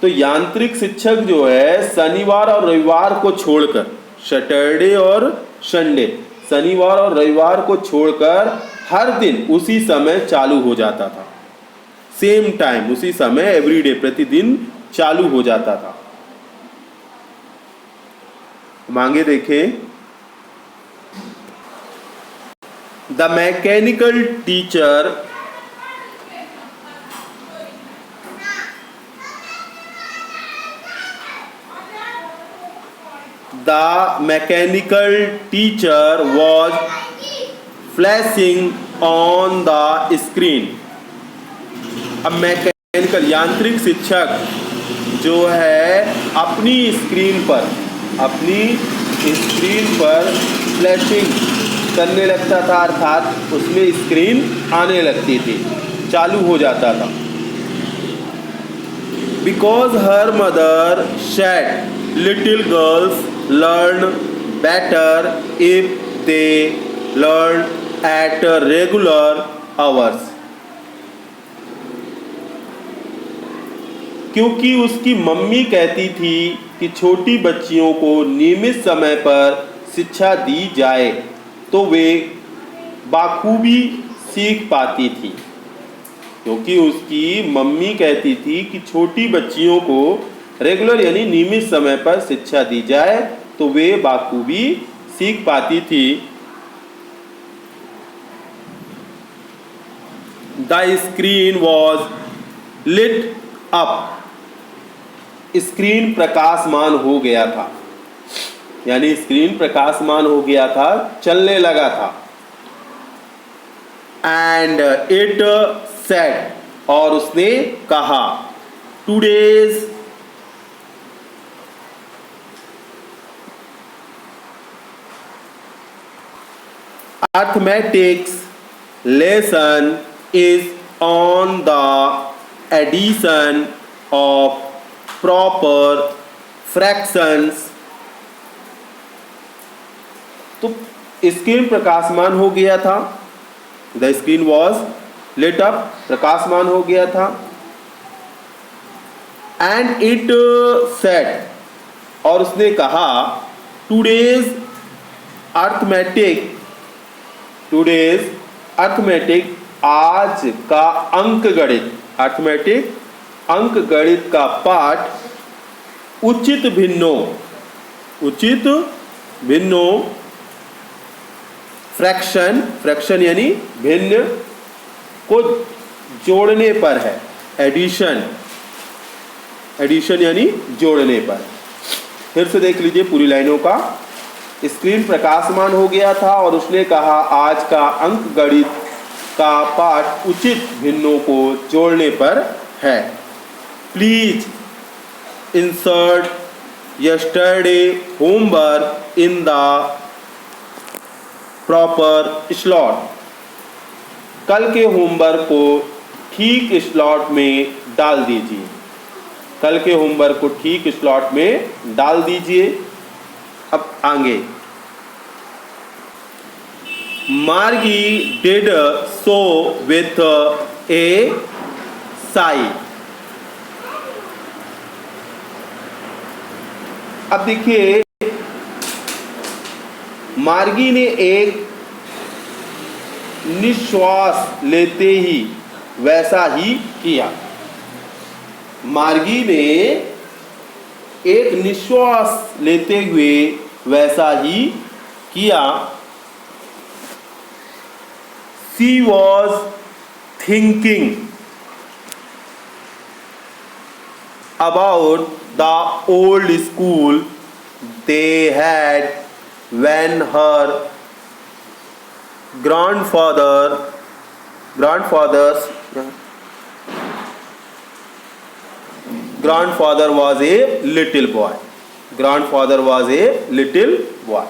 तो यांत्रिक शिक्षक जो है शनिवार और रविवार को छोड़कर, सैटरडे और संडे, शनिवार और रविवार को छोड़कर हर दिन उसी समय चालू हो जाता था। सेम टाइम, उसी समय, एवरीडे, प्रतिदिन चालू हो जाता था। मांगे देखें, the mechanical teacher The mechanical teacher was flashing on the screen. अब मैकेनिकल, यांत्रिक शिक्षक जो है अपनी स्क्रीन पर फ्लैशिंग करने लगता था, अर्थात उसमें स्क्रीन आने लगती थी, चालू हो जाता था। Because her mother said little girls learn better if they learn at regular hours. क्योंकि उसकी मम्मी कहती थी कि छोटी बच्चियों को नियमित समय पर शिक्षा दी जाए तो वे बाखूबी सीख पाती थी। क्योंकि उसकी मम्मी कहती थी कि छोटी बच्चियों को रेगुलर यानी नियमित समय पर शिक्षा दी जाए तो वे बाखूबी सीख पाती थी। The screen was lit up, screen प्रकाशमान हो गया था, यानी स्क्रीन प्रकाशमान हो गया था, चलने लगा था। एंड इट सेड, और उसने कहा, today's arithmetic lesson is on the addition of proper fractions. तो स्क्रीन प्रकाशमान हो गया था, the screen was lit up, प्रकाशमान हो गया था। एंड इट सेड, और उसने कहा, टुडेज अर्थमेटिक, आज का अंक गणित, अर्थमेटिक अंक गणित का पाठ उचित भिन्नो फ्रैक्शन यानी भिन्न को जोड़ने पर है, एडिशन यानी जोड़ने पर। फिर से देख लीजिए पूरी लाइनों का। स्क्रीन प्रकाशमान हो गया था और उसने कहा, आज का अंक गणित का पाठ उचित भिन्नों को जोड़ने पर है। Please insert yesterday homework in the proper slot, कल के होमवर्क को ठीक स्लॉट में डाल दीजिए, कल के होमवर्क को ठीक स्लॉट में डाल दीजिए। अब आगे, मार्गी डिड सो विथ ए साई। अब देखिए, मार्गी ने एक निश्वास लेते ही वैसा ही किया। मार्गी ने एक निश्वास लेते हुए वैसा ही किया। She was thinking about the old school they had when her grandfather was a little boy.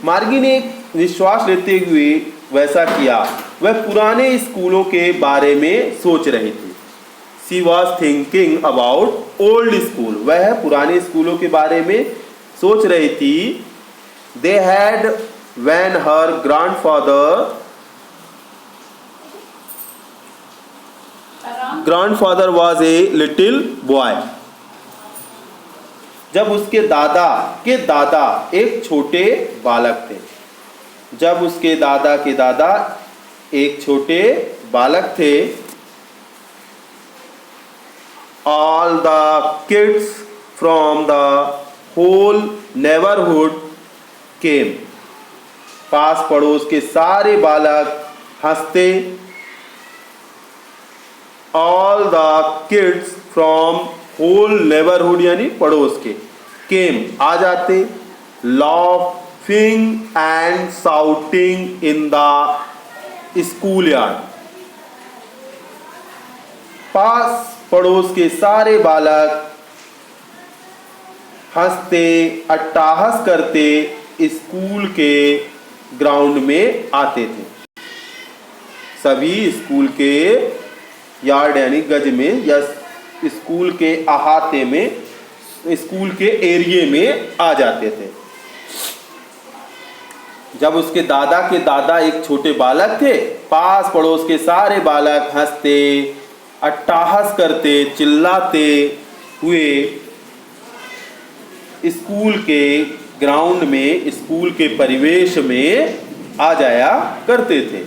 मार्गी ने एक निश्वास लेते हुए वैसा किया, वह पुराने स्कूलों के बारे में सोच रही थी। She was thinking about old school, वह पुराने स्कूलों के बारे में सोच रही थी। They had when her grandfather was a little boy, जब उसके दादा के दादा एक छोटे बालक थे। जब उसके दादा के दादा एक छोटे बालक थे। All the kids from the whole neighborhood came, पास पड़ोस के सारे बालक हंसते। All the kids from whole neighborhood यानी पड़ोस के, came आ जाते, laughing and shouting in the schoolyard, पास पड़ोस के सारे बालक हंसते अट्टहास करते स्कूल के ग्राउंड में आते थे। सभी स्कूल के यार्ड यानी गज में या स्कूल के अहाते में, स्कूल के एरिये में आ जाते थे। जब उसके दादा के दादा एक छोटे बालक थे, पास पड़ोस के सारे बालक हंसते अट्टहास करते चिल्लाते हुए स्कूल के ग्राउंड में, स्कूल के परिवेश में आ जाया करते थे।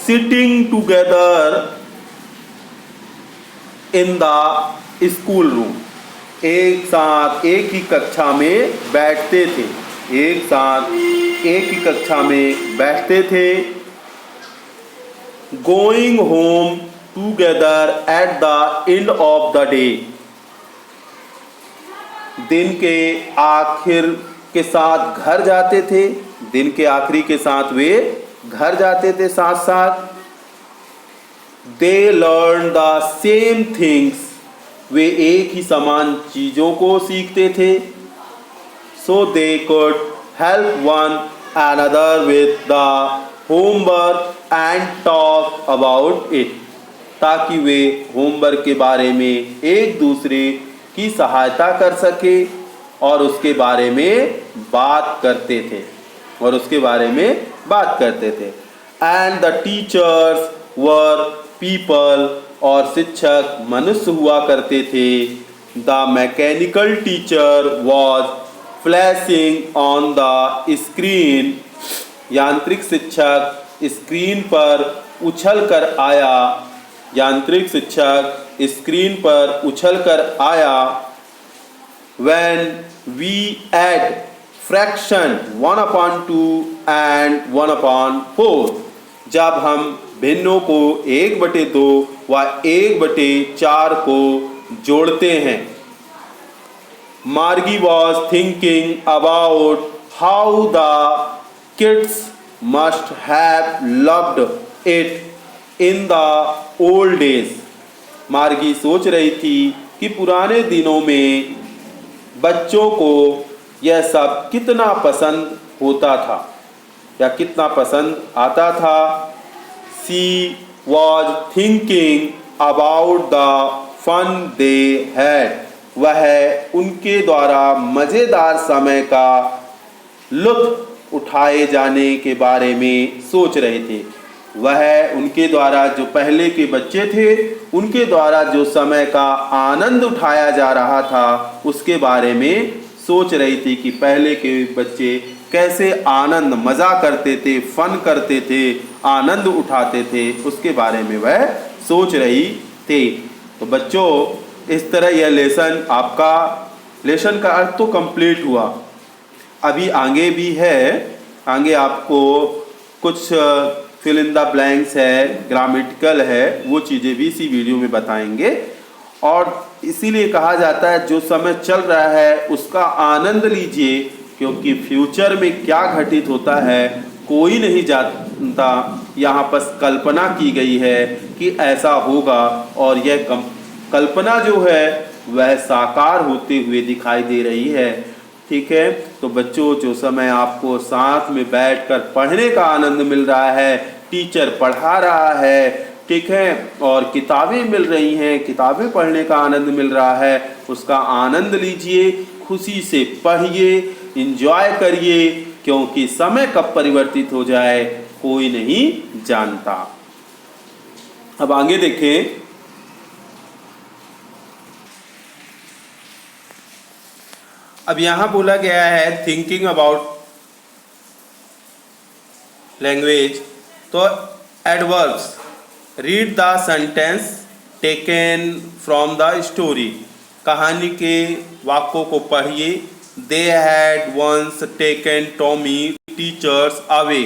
Sitting together in the school room, एक साथ एक ही कक्षा में बैठते थे, एक साथ एक ही कक्षा में बैठते थे। Going home together at the end of the day, दिन के आखिर के साथ घर जाते थे, दिन के आखिरी के साथ वे घर जाते थे साथ साथ। They learn the same things, वे एक ही समान चीज़ों को सीखते थे। So they could help one another with the homework and talk about it, ताकि वे होमवर्क के बारे में एक दूसरे की सहायता कर सके और उसके बारे में बात करते थे, और उसके बारे में बात करते थे। And the teachers were people, और शिक्षक मनुष्य हुआ करते थे। The mechanical teacher was flashing on the screen, यांत्रिक शिक्षक स्क्रीन पर उछल कर आया, यांत्रिक शिक्षक स्क्रीन पर उछल कर आया। When we add fraction 1/2 and 1/4, जब हम भिन्नों को 1/2 व 1/4 को जोड़ते हैं। मार्गी was thinking about how the kids must have loved it in the old days. मार्गी सोच रही थी कि पुराने दिनों में बच्चों को यह सब कितना पसंद होता था या कितना पसंद आता था। She was thinking about the fun they had, वह उनके द्वारा मज़ेदार समय का लुत्फ़ उठाए जाने के बारे में सोच रहे थे। वह उनके द्वारा, जो पहले के बच्चे थे, उनके द्वारा जो समय का आनंद उठाया जा रहा था उसके बारे में सोच रही थी कि पहले के बच्चे कैसे आनंद मज़ा करते थे, फन करते थे, आनंद उठाते थे, उसके बारे में वह सोच रही थी। तो बच्चों, इस तरह यह लेसन का अर्थ तो कंप्लीट हुआ। अभी आगे भी है, आगे आपको कुछ फिल इन द ब्लैंक्स है, ग्रामेटिकल है, वो चीज़ें भी इसी वीडियो में बताएंगे। और इसीलिए कहा जाता है जो समय चल रहा है उसका आनंद लीजिए, क्योंकि फ्यूचर में क्या घटित होता है कोई नहीं जानता। यहाँ पर कल्पना की गई है कि ऐसा होगा, और यह कल्पना जो है वह साकार होते हुए दिखाई दे रही है। ठीक है, तो बच्चों, जो समय आपको साथ में बैठकर पढ़ने का आनंद मिल रहा है, टीचर पढ़ा रहा है, ठीक है, और किताबें मिल रही हैं, किताबें पढ़ने का आनंद मिल रहा है, उसका आनंद लीजिए, खुशी से पढ़िए, एंजॉय करिए, क्योंकि समय कब परिवर्तित हो जाए कोई नहीं जानता। अब आगे देखें। अब यहाँ बोला गया है थिंकिंग अबाउट लैंग्वेज, तो adverbs, read the sentence taken from the story, कहानी के वाक्यों को पढ़िए। They had once taken Tommy teacher's away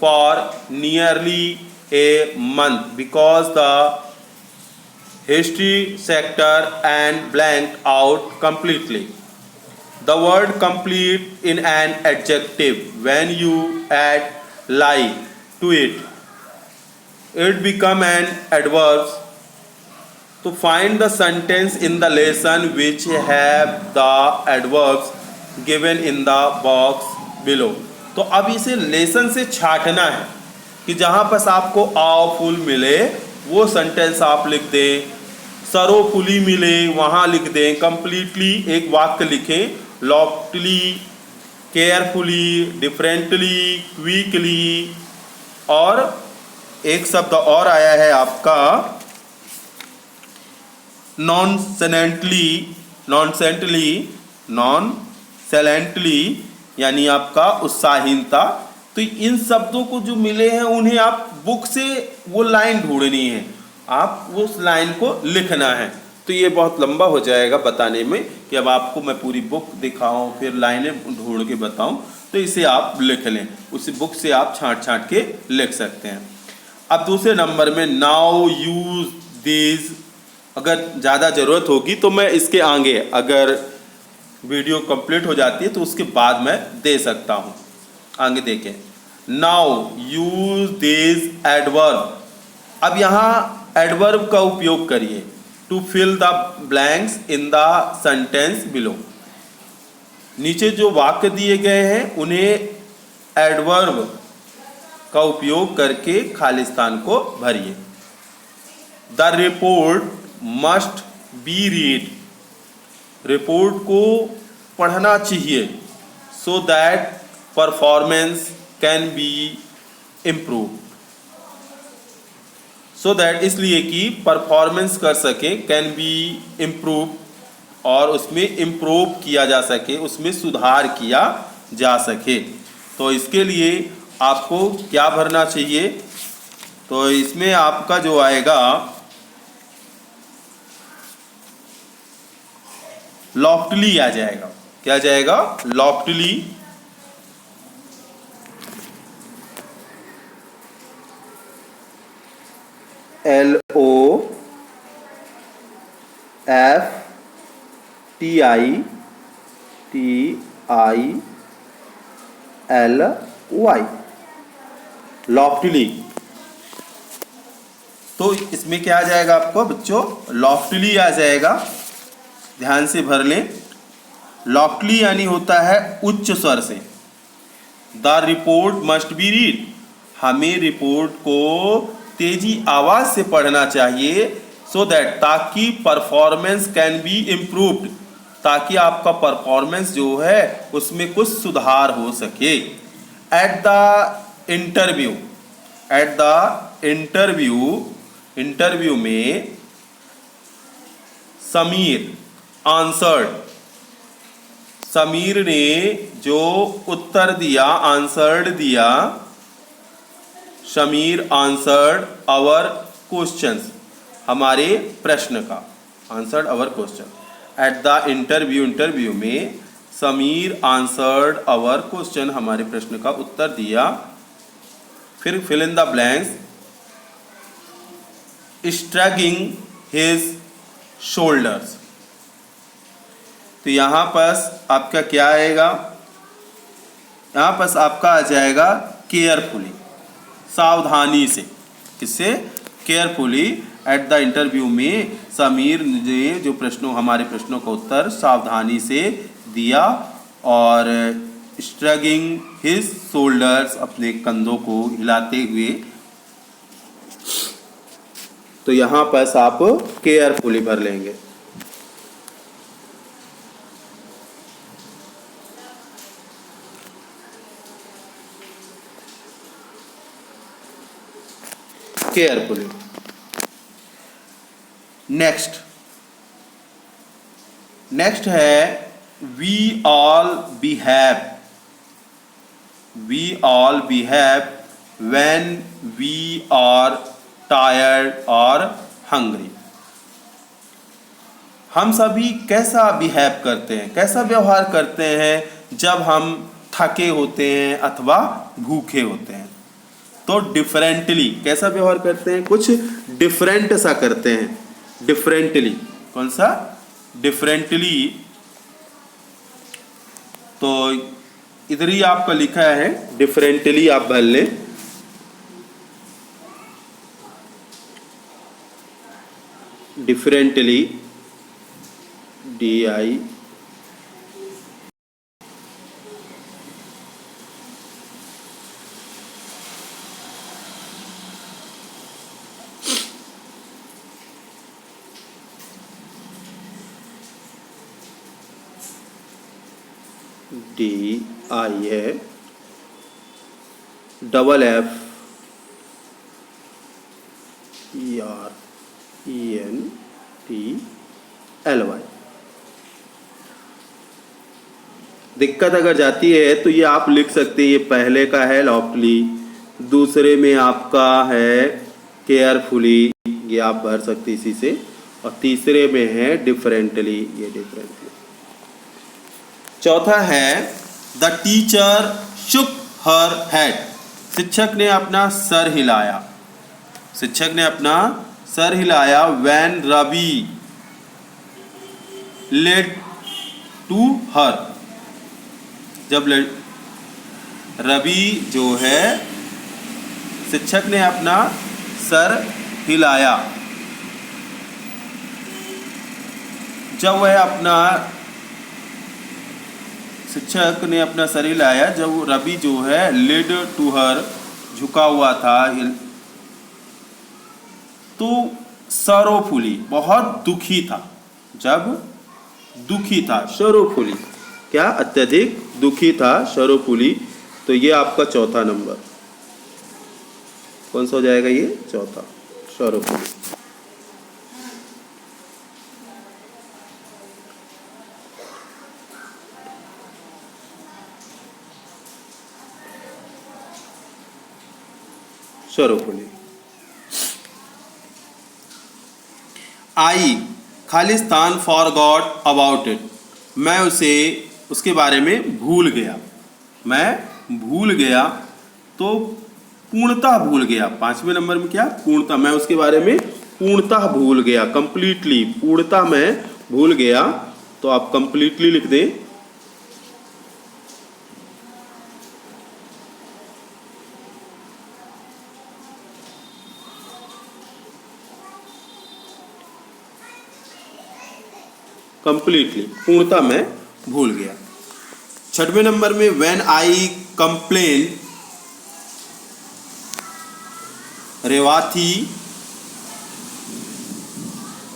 for nearly a month because the history sector and blank out completely. The word complete in an adjective, when you add like to it, it become an adverb. To find the sentence in the lesson which have the adverbs given in the box below. तो अब इसे लेसन से छाटना है कि जहाँ पर आपको आओ फुल मिले वो सेंटेंस आप लिख दें, सरो फुली मिले वहाँ लिख दें, कंप्लीटली एक वाक्य लिखें, लॉफ्टली, केयरफुली, डिफरेंटली, क्विकली और एक शब्द और आया है आपका नॉनसेलेंटली, यानी आपका उत्साहीनता। तो इन शब्दों को जो मिले हैं उन्हें आप बुक से वो लाइन ढूंढनी है, आप उस लाइन को लिखना है। तो ये बहुत लंबा हो जाएगा बताने में कि अब आपको मैं पूरी बुक दिखाऊं फिर लाइनें ढूंढ के बताऊं, तो इसे आप लिख लें, उस बुक से आप छांट छांट के लिख सकते हैं। अब दूसरे नंबर में नाउ यूज दिस, अगर ज़्यादा ज़रूरत होगी तो मैं इसके आगे, अगर वीडियो कंप्लीट हो जाती है तो उसके बाद मैं दे सकता हूँ। आगे देखें, नाउ यूज दिस एडवर्ब। अब यहाँ एडवर्ब का उपयोग करिए to fill the blanks in the sentence below. नीचे जो वाक्य दिए गए हैं उन्हें एडवर्ब का उपयोग करके खाली स्थान को भरिए। The report must be read, report को पढ़ना चाहिए, so that performance can be improve, so that इसलिए कि परफॉर्मेंस कर सके, कैन बी इम्प्रूव, और उसमें इम्प्रूव किया जा सके, उसमें सुधार किया जा सके। तो इसके लिए आपको क्या भरना चाहिए, तो इसमें आपका जो आएगा लॉफ्टली आ जाएगा। क्या जाएगा? लॉफ्टली। LOFTILY, लॉफ्टली। तो इसमें क्या आ जाएगा आपको बच्चों? लॉफ्टली आ जाएगा, ध्यान से भर लें। लॉफ्टली यानी होता है उच्च स्वर से। The report must be read, हमें रिपोर्ट को तेजी आवाज से पढ़ना चाहिए, सो दैट, ताकि परफॉर्मेंस कैन बी इम्प्रूव्ड, ताकि आपका परफॉर्मेंस जो है उसमें कुछ सुधार हो सके। एट द इंटरव्यू, इंटरव्यू में समीर आंसर्ड, समीर ने जो उत्तर दिया, आंसर्ड दिया, समीर आंसर्ड आवर क्वेश्चंस, हमारे प्रश्न का, answered our question. At the interview में समीर आंसर्ड आवर क्वेश्चन, हमारे प्रश्न का उत्तर दिया। फिर fill in the blanks, shrugging his shoulders. तो यहाँ पर आपका क्या आएगा? यहाँ पर आपका आ जाएगा केयरफुली, सावधानी से। किससे? केयरफुली। एट द इंटरव्यू में समीर ने जो प्रश्नों, हमारे प्रश्नों का उत्तर सावधानी से दिया, और स्ट्रगिंग हिज शोल्डर्स, अपने कंधों को हिलाते हुए। तो यहाँ पर आप केयरफुली भर लेंगे। केयरफुली। नेक्स्ट है we all behave when we are tired और हंग्री। हम सभी कैसा बिहेव करते हैं, कैसा व्यवहार करते हैं जब हम थके होते हैं अथवा भूखे होते हैं? तो डिफरेंटली कैसा व्यवहार करते हैं? कुछ डिफरेंट सा करते हैं। डिफरेंटली, कौन सा? डिफरेंटली। तो इधर ही आपका लिखा है डिफरेंटली, आप भर लें। डिफरेंटली, DI DI है, डबल F LY। दिक्कत अगर जाती है तो ये आप लिख सकते हैं, ये पहले का है लॉफ्टली, दूसरे में आपका है केयरफुली, ये आप भर सकते इसी से, और तीसरे में है डिफरेंटली, ये डिफरेंटली। चौथा है the teacher shook her head, शिक्षक ने अपना सर हिलाया, शिक्षक ने अपना सर हिलाया। When Ravi led to her, जब रवि जो है शिक्षक ने अपना सर हिलाया, जब वह अपना शिक्षक ने अपना सर हिलाया, जब रवि जो है लेड टू हर झुका हुआ था, तो सरोफुली बहुत दुखी था, जब दुखी था, सरोफुली क्या अत्यधिक दुखी था, सरोफुली। तो ये आपका चौथा नंबर कौन सा हो जाएगा, ये चौथा, सरोफुली। सरोफुली। आई खालिस्तान फॉरगॉट अबाउट इट, मैं उसके बारे में भूल गया, मैं भूल गया, तो पूर्णतः भूल गया। पांचवें नंबर में क्या, पूर्णतः, मैं उसके बारे में पूर्णतः भूल गया, कंप्लीटली, पूर्णतः मैं भूल गया, तो आप कंप्लीटली लिख दें। कंप्लीटली, पूर्णतः मैं भूल गया। छठवें नंबर में when I complain Revathi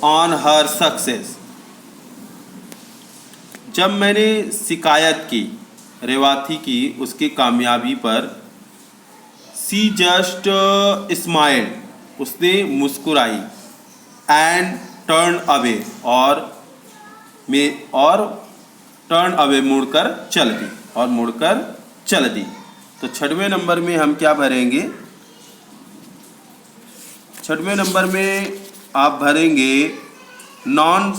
on her success, जब मैंने शिकायत की रेवाथी की उसकी कामयाबी पर, सी जस्ट स्माइल्ड, उसने मुस्कुराई, एंड टर्न अवे, और टर्न अवे, मुड़कर चल दी, और मुड़कर चल दी। तो छठवें नंबर में हम क्या भरेंगे, छठवें नंबर में आप भरेंगे नॉन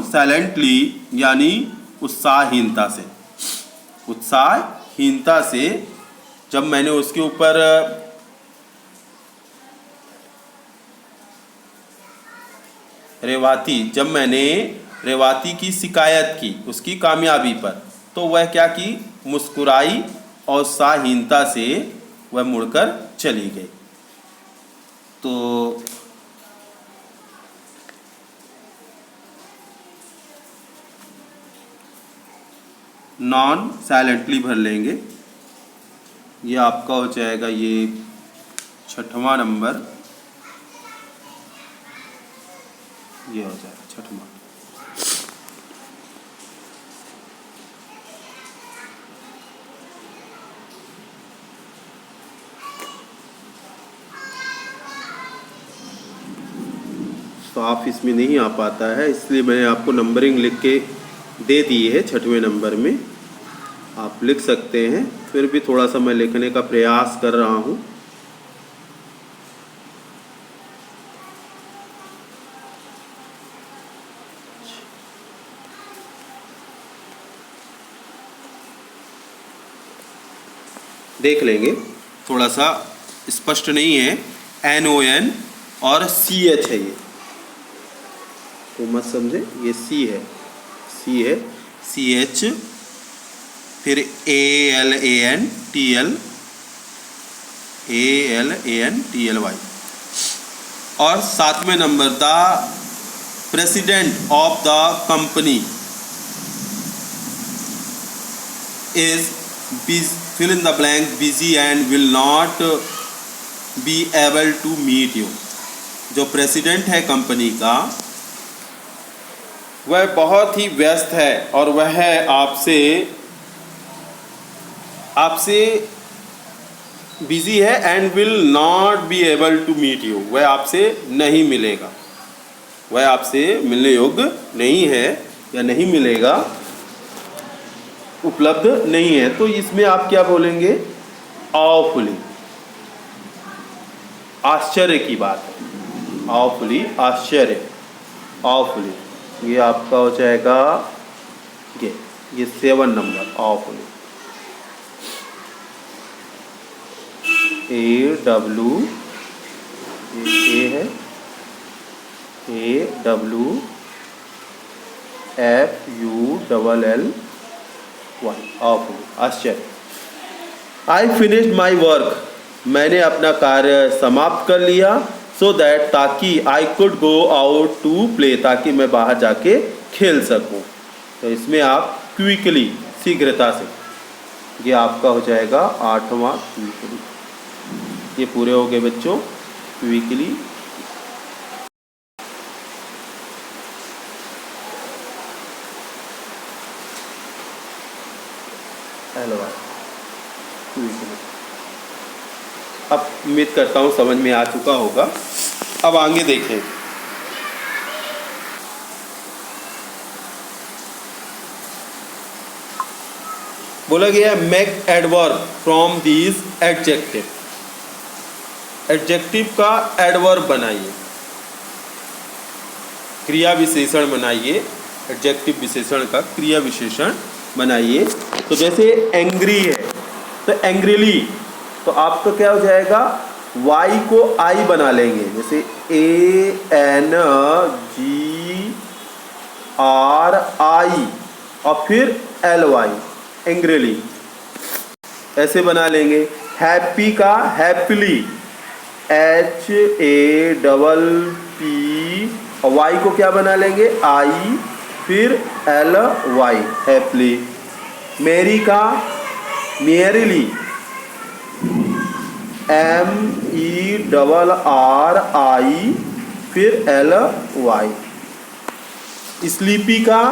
साइलेंटली, यानी उत्साहहीनता से, उत्साहहीनता से। जब मैंने उसके ऊपर जब मैंने रेवाती की शिकायत की उसकी कामयाबी पर, तो वह क्या की, मुस्कुराई, और उत्साहहीनता से वह मुड़कर चली गई। तो नॉन साइलेंटली भर लेंगे, ये आपका हो जाएगा ये छठवां नंबर, ये हो जाएगा छठवां। तो आप इसमें नहीं आ पाता है, इसलिए मैंने आपको नंबरिंग लिख के दे दी है। छठवें नंबर में आप लिख सकते हैं, फिर भी थोड़ा सा मैं लिखने का प्रयास कर रहा हूँ। देख लेंगे, थोड़ा सा स्पष्ट नहीं है, NON और CH है, ये तो मत समझे, ये C है, CH, फिर ALANTLY, और सातवें number the president of the company is fill in the blank busy and will not be able to meet you। जो प्रेसिडेंट है कंपनी का, वह बहुत ही व्यस्त है, और वह आपसे बिजी है and will not be able to meet you, वह आपसे नहीं मिलेगा, वह आपसे मिलने योग्य नहीं है या नहीं मिलेगा, उपलब्ध नहीं है। तो इसमें आप क्या बोलेंगे? ऑफुली, आश्चर्य की बात है, ऑफुली आश्चर्य, ऑफुली। ये आपका हो जाएगा ये 7 नंबर, ऑफुली। AW, ए है, AWFULL, ऑफुली, आश्चर्य। आई फिनिश्ड माई वर्क, मैंने अपना कार्य समाप्त कर लिया। सो दैट, ताकि I could go out to play, ताकि मैं बाहर जाके खेल सकूं। तो इसमें आप क्विकली, शीघ्रता से, ये आपका हो जाएगा 8वां क्विकली। ये पूरे हो गए बच्चों, क्विकली। Hello, quickly. अब उम्मीद करता हूँ समझ में आ चुका होगा। अब आगे देखें। बोला गया make adverb from these adjective, adjective का एडवर्ब बनाइए, क्रिया विशेषण बनाइए, एडजेक्टिव विशेषण का क्रिया विशेषण बनाइए। तो जैसे एंग्री है तो एंग्रीली, तो आपका क्या हो जाएगा? वाई को आई बना लेंगे, जैसे ANGRI और फिर LY, एंग्रीली, ऐसे बना लेंगे। हैप्पी का हैप्पीली, HAPP, और वाई को क्या बना लेंगे? आई, फिर LY, हैप्पीली। मेरी का मेरीली, MERRI, फिर LY। स्लीपी का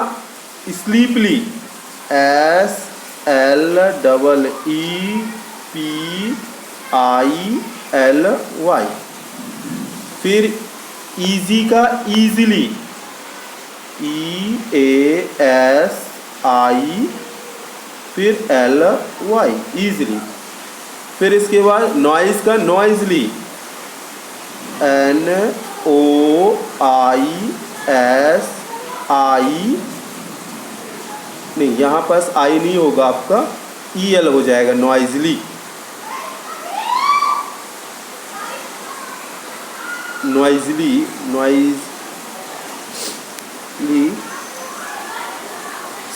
स्लीपली, SLEEPILY। फिर इजी का ईजिली, EASI, फिर LY, ईजिली। फिर इसके बाद नॉइज का नॉइजली, NOISI, नहीं यहाँ पास आई नहीं होगा, आपका EL हो जाएगा, नॉइजली। नॉइजली, नॉइजली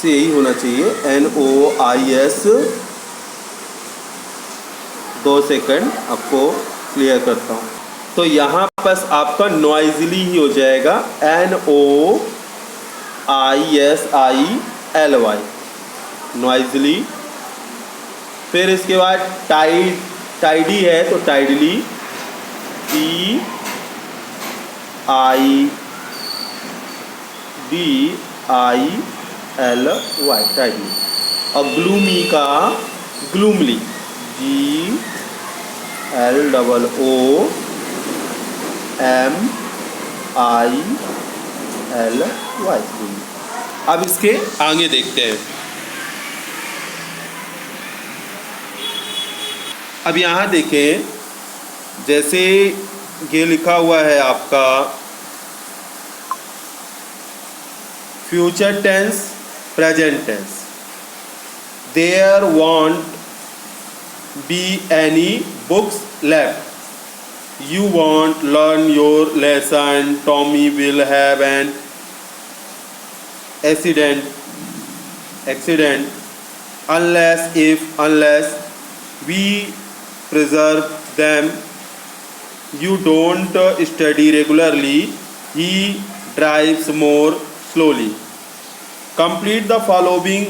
से यही होना चाहिए, NOIS। 2 सेकंड आपको क्लियर करता हूँ। तो यहाँ पास आपका नॉइजली ही हो जाएगा, NOISILY, नॉइजली। फिर इसके बाद टाइडी है तो टाइडली, TIDILY, टाइडली। और ग्लूमी का ग्लूमली, GLOOMILY। अब इसके आगे देखते हैं। अब यहाँ देखें, जैसे ये लिखा हुआ है आपका future tense, present tense. There won't be any books left, you won't learn your lesson, Tommy will have an accident unless we preserve them. You don't study regularly, he drives more slowly. Complete the following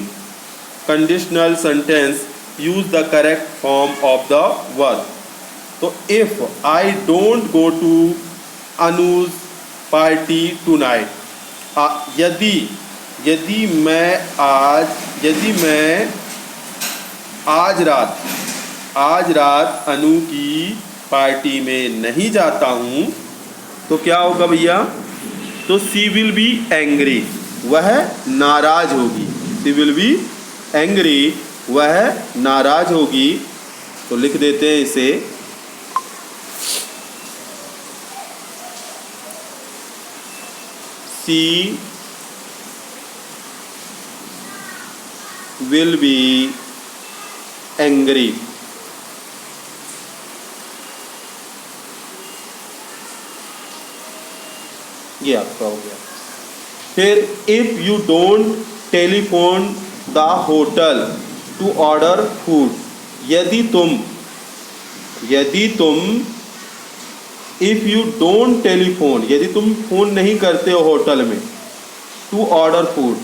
conditional sentence, use the correct form of the verb. तो if I don't go to Anuj party tonight, यदि मैं आज रात आज रात अनु की पार्टी में नहीं जाता हूँ, तो क्या होगा भैया? तो सी विल बी एंग्री, वह नाराज होगी। सी विल बी एंग्री, वह नाराज होगी। तो लिख देते हैं इसे, सी विल बी एंग्री। ये आपका हो गया। फिर if you don't telephone the hotel to order food, यदि तुम इफ यू डोंट टेलीफोन, यदि तुम फोन नहीं करते हो होटल में, टू ऑर्डर फूड,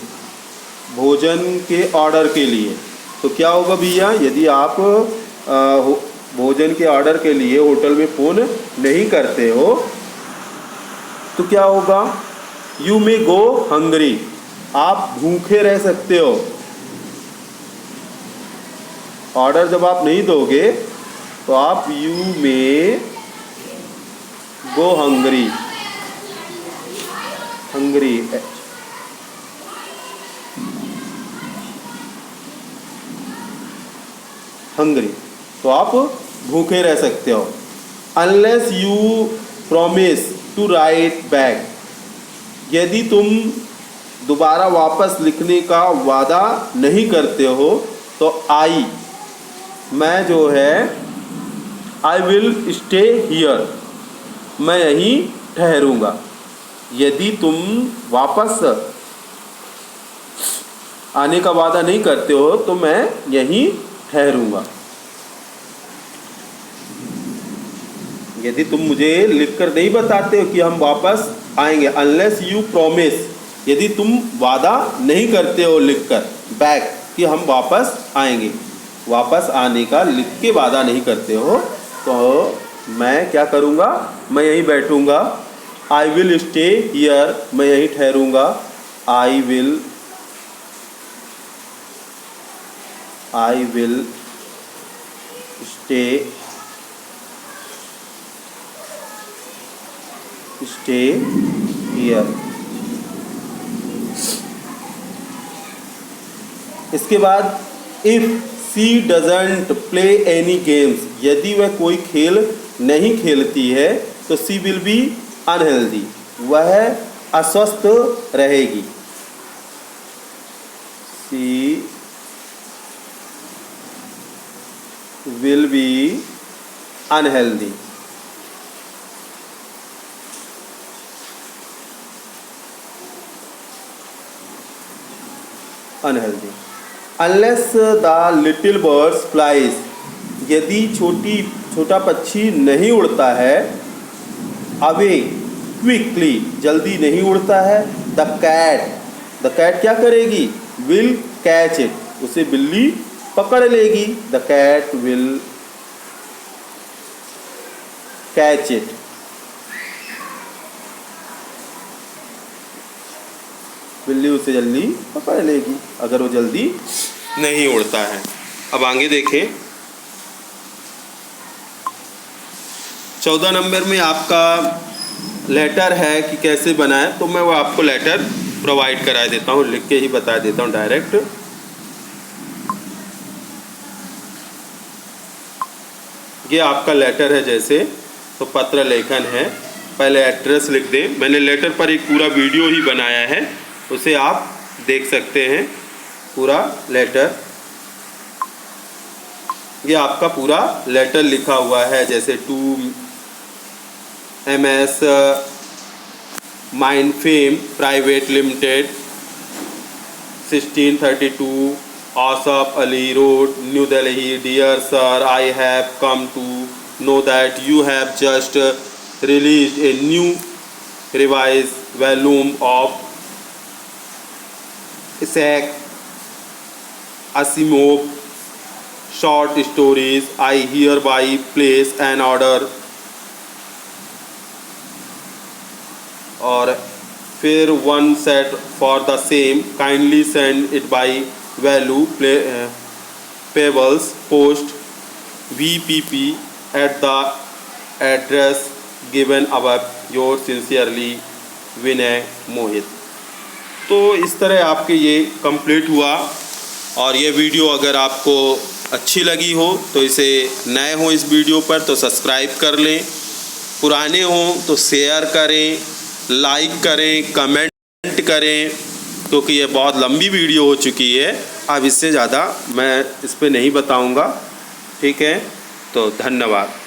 भोजन के ऑर्डर के लिए, तो क्या होगा भैया? यदि आप भोजन के ऑर्डर के लिए होटल में फ़ोन नहीं करते हो तो क्या होगा? यू मे गो हंग्री, आप भूखे रह सकते हो। ऑर्डर जब आप नहीं दोगे तो आप you may go hungry, hungry hungry, तो आप भूखे रह सकते हो। Unless you promise to write back, यदि तुम दोबारा वापस लिखने का वादा नहीं करते हो तो मैं जो है आई विल स्टे हियर, मैं यहीं ठहरूंगा। यदि तुम वापस आने का वादा नहीं करते हो तो मैं यहीं ठहरूंगा। यदि तुम मुझे लिखकर नहीं बताते हो कि हम वापस आएंगे, अनलेस यू प्रॉमिस, यदि तुम वादा नहीं करते हो लिखकर, बैक कि हम वापस आएंगे, वापस आने का लिख के वादा नहीं करते हो, तो मैं क्या करूँगा? मैं यहीं बैठूँगा। आई विल स्टे हियर, मैं यहीं ठहरूँगा। I will stay here. इसके बाद if she doesn't play any games, यदि वह कोई खेल नहीं खेलती है तो सी विल बी अनहेल्दी, वह अस्वस्थ रहेगी। She will be unhealthy. Unhealthy. Unless the little birds flies, यदि छोटा पक्षी नहीं उड़ता है, अवे क्विकली, जल्दी नहीं उड़ता है, द कैट क्या करेगी? विल कैच इट, उसे बिल्ली पकड़ लेगी। The cat will catch it. बिल्ली उसे जल्दी पकड़ लेगी अगर वो जल्दी नहीं उड़ता है। अब आगे देखें, 14 नंबर में आपका लेटर है कि कैसे बनाए, तो मैं वो आपको लेटर प्रोवाइड करा देता हूँ, लिख के ही बता देता हूँ डायरेक्ट। ये आपका लेटर है, जैसे तो पत्र लेखन है। पहले एड्रेस लिख दें। मैंने लेटर पर एक पूरा वीडियो ही बनाया है, उसे आप देख सकते हैं पूरा लेटर। ये आपका पूरा लेटर लिखा हुआ है, जैसे to MS Mindfame private limited, 1632 Asaf Ali road, New Delhi. Dear sir, I have come to know that you have just released a new revised volume of Isaac Asimov short stories. I hereby place an order, और फिर one set for the same. Kindly send it by value payables post vpp@the address given above. Your sincerely Vinay Mohit. तो इस तरह आपके ये कंप्लीट हुआ। और ये वीडियो अगर आपको अच्छी लगी हो तो इसे, नए हो इस वीडियो पर तो सब्सक्राइब कर लें, पुराने हों तो शेयर करें, लाइक करें, कमेंट करें, क्योंकि ये बहुत लंबी वीडियो हो चुकी है। अब इससे ज़्यादा मैं इस पे नहीं बताऊंगा। ठीक है, तो धन्यवाद।